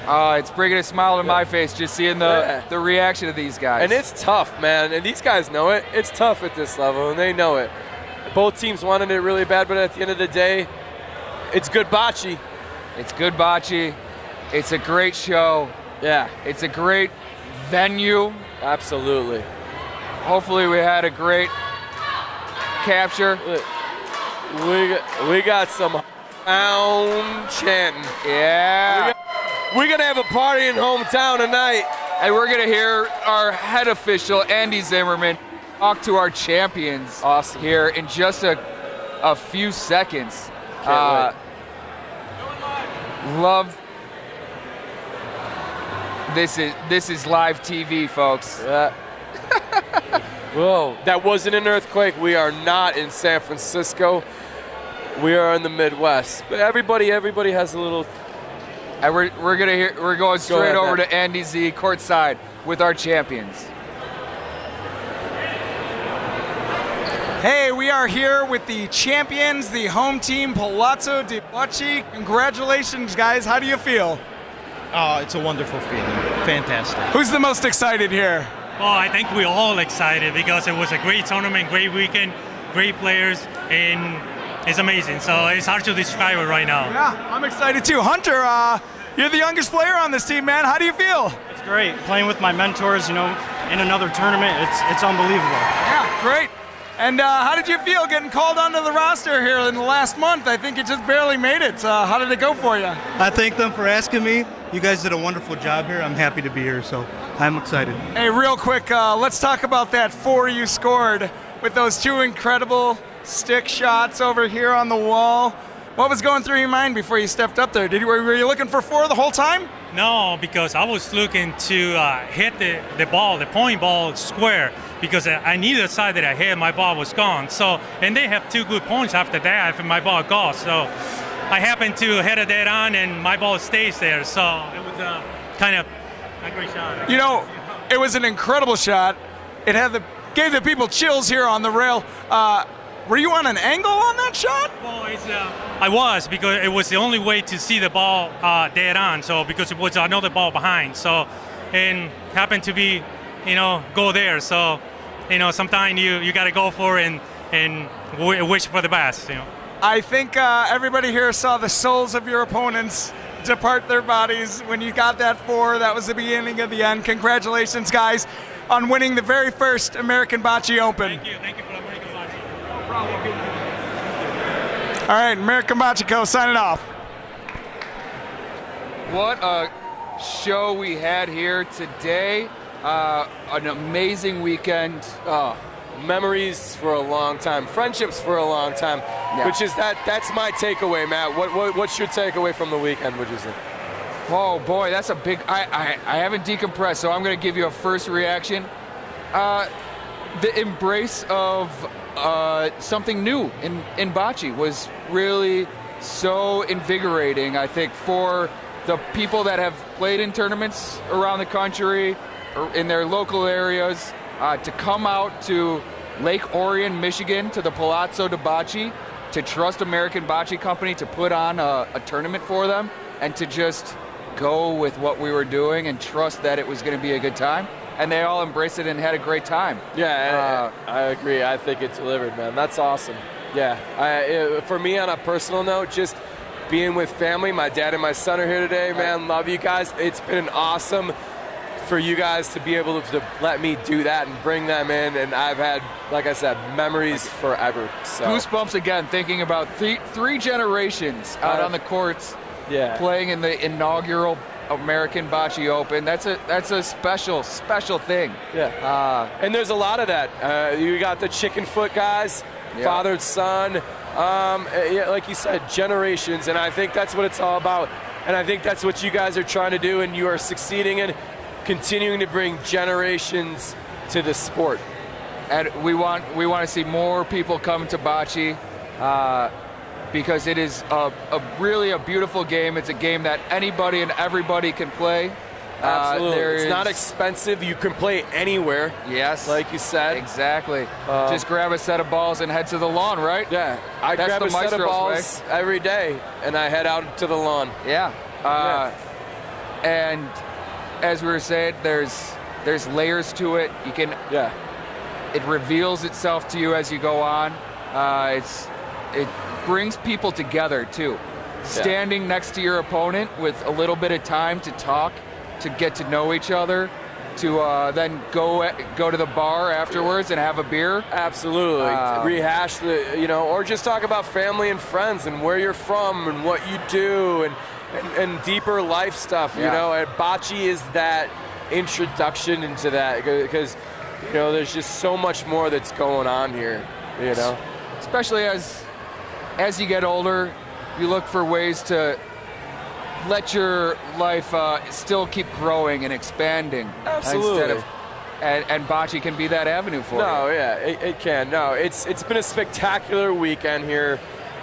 [SPEAKER 1] it's bringing a smile to my face just seeing the reaction of these guys.
[SPEAKER 2] And it's tough, man. And these guys know it. It's tough at this level, and they know it. Both teams wanted it really bad, but at the end of the day, it's good bocce.
[SPEAKER 1] It's good bocce. It's a great show.
[SPEAKER 2] Yeah.
[SPEAKER 1] It's a great venue.
[SPEAKER 2] Absolutely.
[SPEAKER 1] Hopefully we had a great capture.
[SPEAKER 2] We got some pound chanting.
[SPEAKER 1] Yeah.
[SPEAKER 2] We're going to have a party in hometown tonight.
[SPEAKER 1] And we're going to hear our head official, Andy Zimmerman, talk to our champions here in just a few seconds. Love. This is live TV, folks.
[SPEAKER 2] Yeah. Whoa, that wasn't an earthquake. We are not in San Francisco. We are in the Midwest. But everybody has a little.
[SPEAKER 1] And we're going straight over to Andy Z courtside with our champions.
[SPEAKER 3] Hey, we are here with the champions, the home team, Palazzo di Bocce. Congratulations, guys. How do you feel?
[SPEAKER 5] Oh, it's a wonderful feeling. Fantastic.
[SPEAKER 3] Who's the most excited here?
[SPEAKER 6] Well, I think we're all excited because it was a great tournament, great weekend, great players, and it's amazing. So it's hard to describe it right now.
[SPEAKER 3] Yeah, I'm excited too. Hunter, you're the youngest player on this team, man. How do you feel?
[SPEAKER 5] It's great. Playing with my mentors, in another tournament, it's unbelievable.
[SPEAKER 3] Yeah, great. And how did you feel getting called onto the roster here in the last month? I think you just barely made it. How did it go for you?
[SPEAKER 5] I thank them for asking me. You guys did a wonderful job here. I'm happy to be here, so I'm excited.
[SPEAKER 3] Hey, real quick, let's talk about that 4 you scored with those 2 incredible stick shots over here on the wall.
[SPEAKER 7] What was going through your mind before you stepped up there? Were you looking for 4 the whole time?
[SPEAKER 6] No, because I was looking to hit the ball, the point ball square, because I needed the side that I hit, my ball was gone. So, and they have 2 good points after that if my ball goes. So I happened to hit it dead on, and my ball stays there. So it was kind of a great shot.
[SPEAKER 7] You know, it was an incredible shot. It gave the people chills here on the rail. Were you on an angle on that shot?
[SPEAKER 6] Well, I was, because it was the only way to see the ball dead on. So because it was another ball behind. So, and happened to be, go there. So, sometimes you got to go for it and wish for the best.
[SPEAKER 7] I think everybody here saw the souls of your opponents depart their bodies when you got that 4. That was the beginning of the end. Congratulations, guys, on winning the very first American Bocce Open.
[SPEAKER 6] Thank you for the American Bocce.
[SPEAKER 7] No problem. All right, American Bocce Co. signing off.
[SPEAKER 1] What a show we had here today. An amazing weekend.
[SPEAKER 2] Memories for a long time, friendships for a long time, which is that's my takeaway, Matt. What's your takeaway from the weekend, would you say?
[SPEAKER 1] Oh boy, that's a big, I haven't decompressed, so I'm going to give you a first reaction. The embrace of something new in bocce was really so invigorating, I think, for the people that have played in tournaments around the country or in their local areas. To come out to Lake Orion, Michigan, to the Palazzo de Bocce, to trust American Bocce Company to put on a tournament for them, and to just go with what we were doing and trust that it was going to be a good time. And they all embraced it and had a great time.
[SPEAKER 2] Yeah, I agree. I think it delivered, man. That's awesome. Yeah, for me, on a personal note, just being with family, my dad and my son are here today, man. Love you guys. It's been awesome for you guys to be able to let me do that and bring them in, and I've had, like I said, memories forever. So.
[SPEAKER 1] Goosebumps again, thinking about three generations out on the courts, playing in the inaugural American Bocce Open. That's a special thing.
[SPEAKER 2] Yeah. And there's a lot of that. You got the chicken foot guys, father and son. Like you said, generations, and I think that's what it's all about. And I think that's what you guys are trying to do, and you are succeeding in. Continuing to bring generations to the sport,
[SPEAKER 1] and we want to see more people come to bocce because it is really a beautiful game. It's a game that anybody and everybody can play.
[SPEAKER 2] Absolutely, it's not expensive. You can play anywhere.
[SPEAKER 1] Yes,
[SPEAKER 2] like you said,
[SPEAKER 1] exactly. Just grab a set of balls and head to the lawn, right?
[SPEAKER 2] Yeah, I grab a set of balls every day and I head out to the lawn.
[SPEAKER 1] Yeah, and. As we were saying, there's layers to it. You can, it reveals itself to you as you go on. It brings people together too. Standing next to your opponent with a little bit of time to talk, to get to know each other, to then go to the bar afterwards and have a beer.
[SPEAKER 2] Absolutely, rehash or just talk about family and friends and where you're from and what you do and deeper life stuff, and bocce is that introduction into that, because there's just so much more that's going on here,
[SPEAKER 1] especially as you get older, you look for ways to let your life still keep growing and expanding.
[SPEAKER 2] Absolutely.
[SPEAKER 1] And bocce can be that avenue for you.
[SPEAKER 2] It can. No, it's been a spectacular weekend here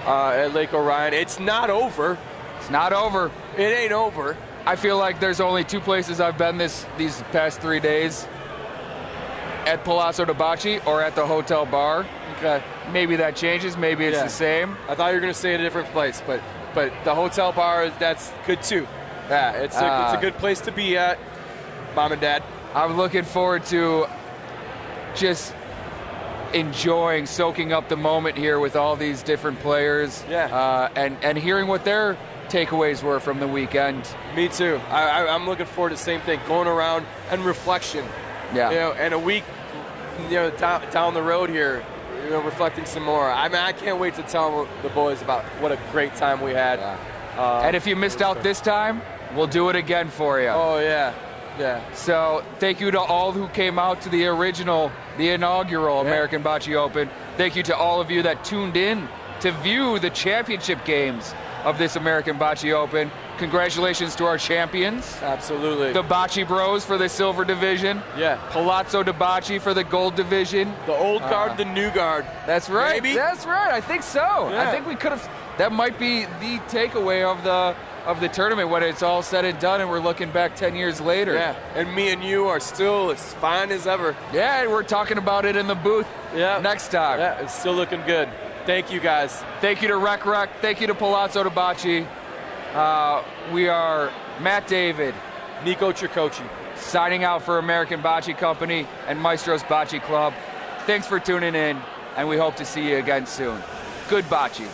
[SPEAKER 2] at Lake Orion. It's not over.
[SPEAKER 1] It's not over.
[SPEAKER 2] It ain't over.
[SPEAKER 1] I feel like there's only 2 places I've been these past 3 days. At Palazzo de Bocce or at the hotel bar.
[SPEAKER 2] Okay.
[SPEAKER 1] Maybe that changes. Maybe it's the same.
[SPEAKER 2] I thought you were going to say a different place, but the hotel bar, that's good too. Yeah, it's a good place to be at, Mom and Dad.
[SPEAKER 1] I'm looking forward to just enjoying, soaking up the moment here with all these different players. And hearing what their takeaways were from the weekend.
[SPEAKER 2] Me too. I'm looking forward to the same thing, going around and reflection. And a week, down the road here, reflecting some more. I mean, I can't wait to tell the boys about what a great time we had.
[SPEAKER 1] And if you missed out this time, we'll do it again for you.
[SPEAKER 2] Oh yeah.
[SPEAKER 1] So thank you to all who came out to the inaugural American Bocce Open. Thank you to all of you that tuned in to view the championship games of this American Bocce Open. Congratulations to our champions.
[SPEAKER 2] Absolutely.
[SPEAKER 1] The Bocce Bros for the silver division.
[SPEAKER 2] Yeah.
[SPEAKER 1] Palazzo de Bocce for the gold division.
[SPEAKER 2] The old guard, the new guard.
[SPEAKER 1] That's right.
[SPEAKER 2] Maybe?
[SPEAKER 1] That's right. I think so.
[SPEAKER 2] Yeah.
[SPEAKER 1] I think we could have. That might be the takeaway of the tournament when it's all said and done, and we're looking back 10 years later.
[SPEAKER 2] Yeah. And me and you are still as fine as ever.
[SPEAKER 1] Yeah, we're talking about it in the booth.
[SPEAKER 2] Yeah.
[SPEAKER 1] Next time.
[SPEAKER 2] Yeah, it's still looking good. Thank you, guys.
[SPEAKER 1] Thank you to Rec. Thank you to Palazzo de Bocce. We are Matt David,
[SPEAKER 2] Nico Tricoci,
[SPEAKER 1] signing out for American Bocce Company and Maestros Bocce Club. Thanks for tuning in, and we hope to see you again soon. Good bocce.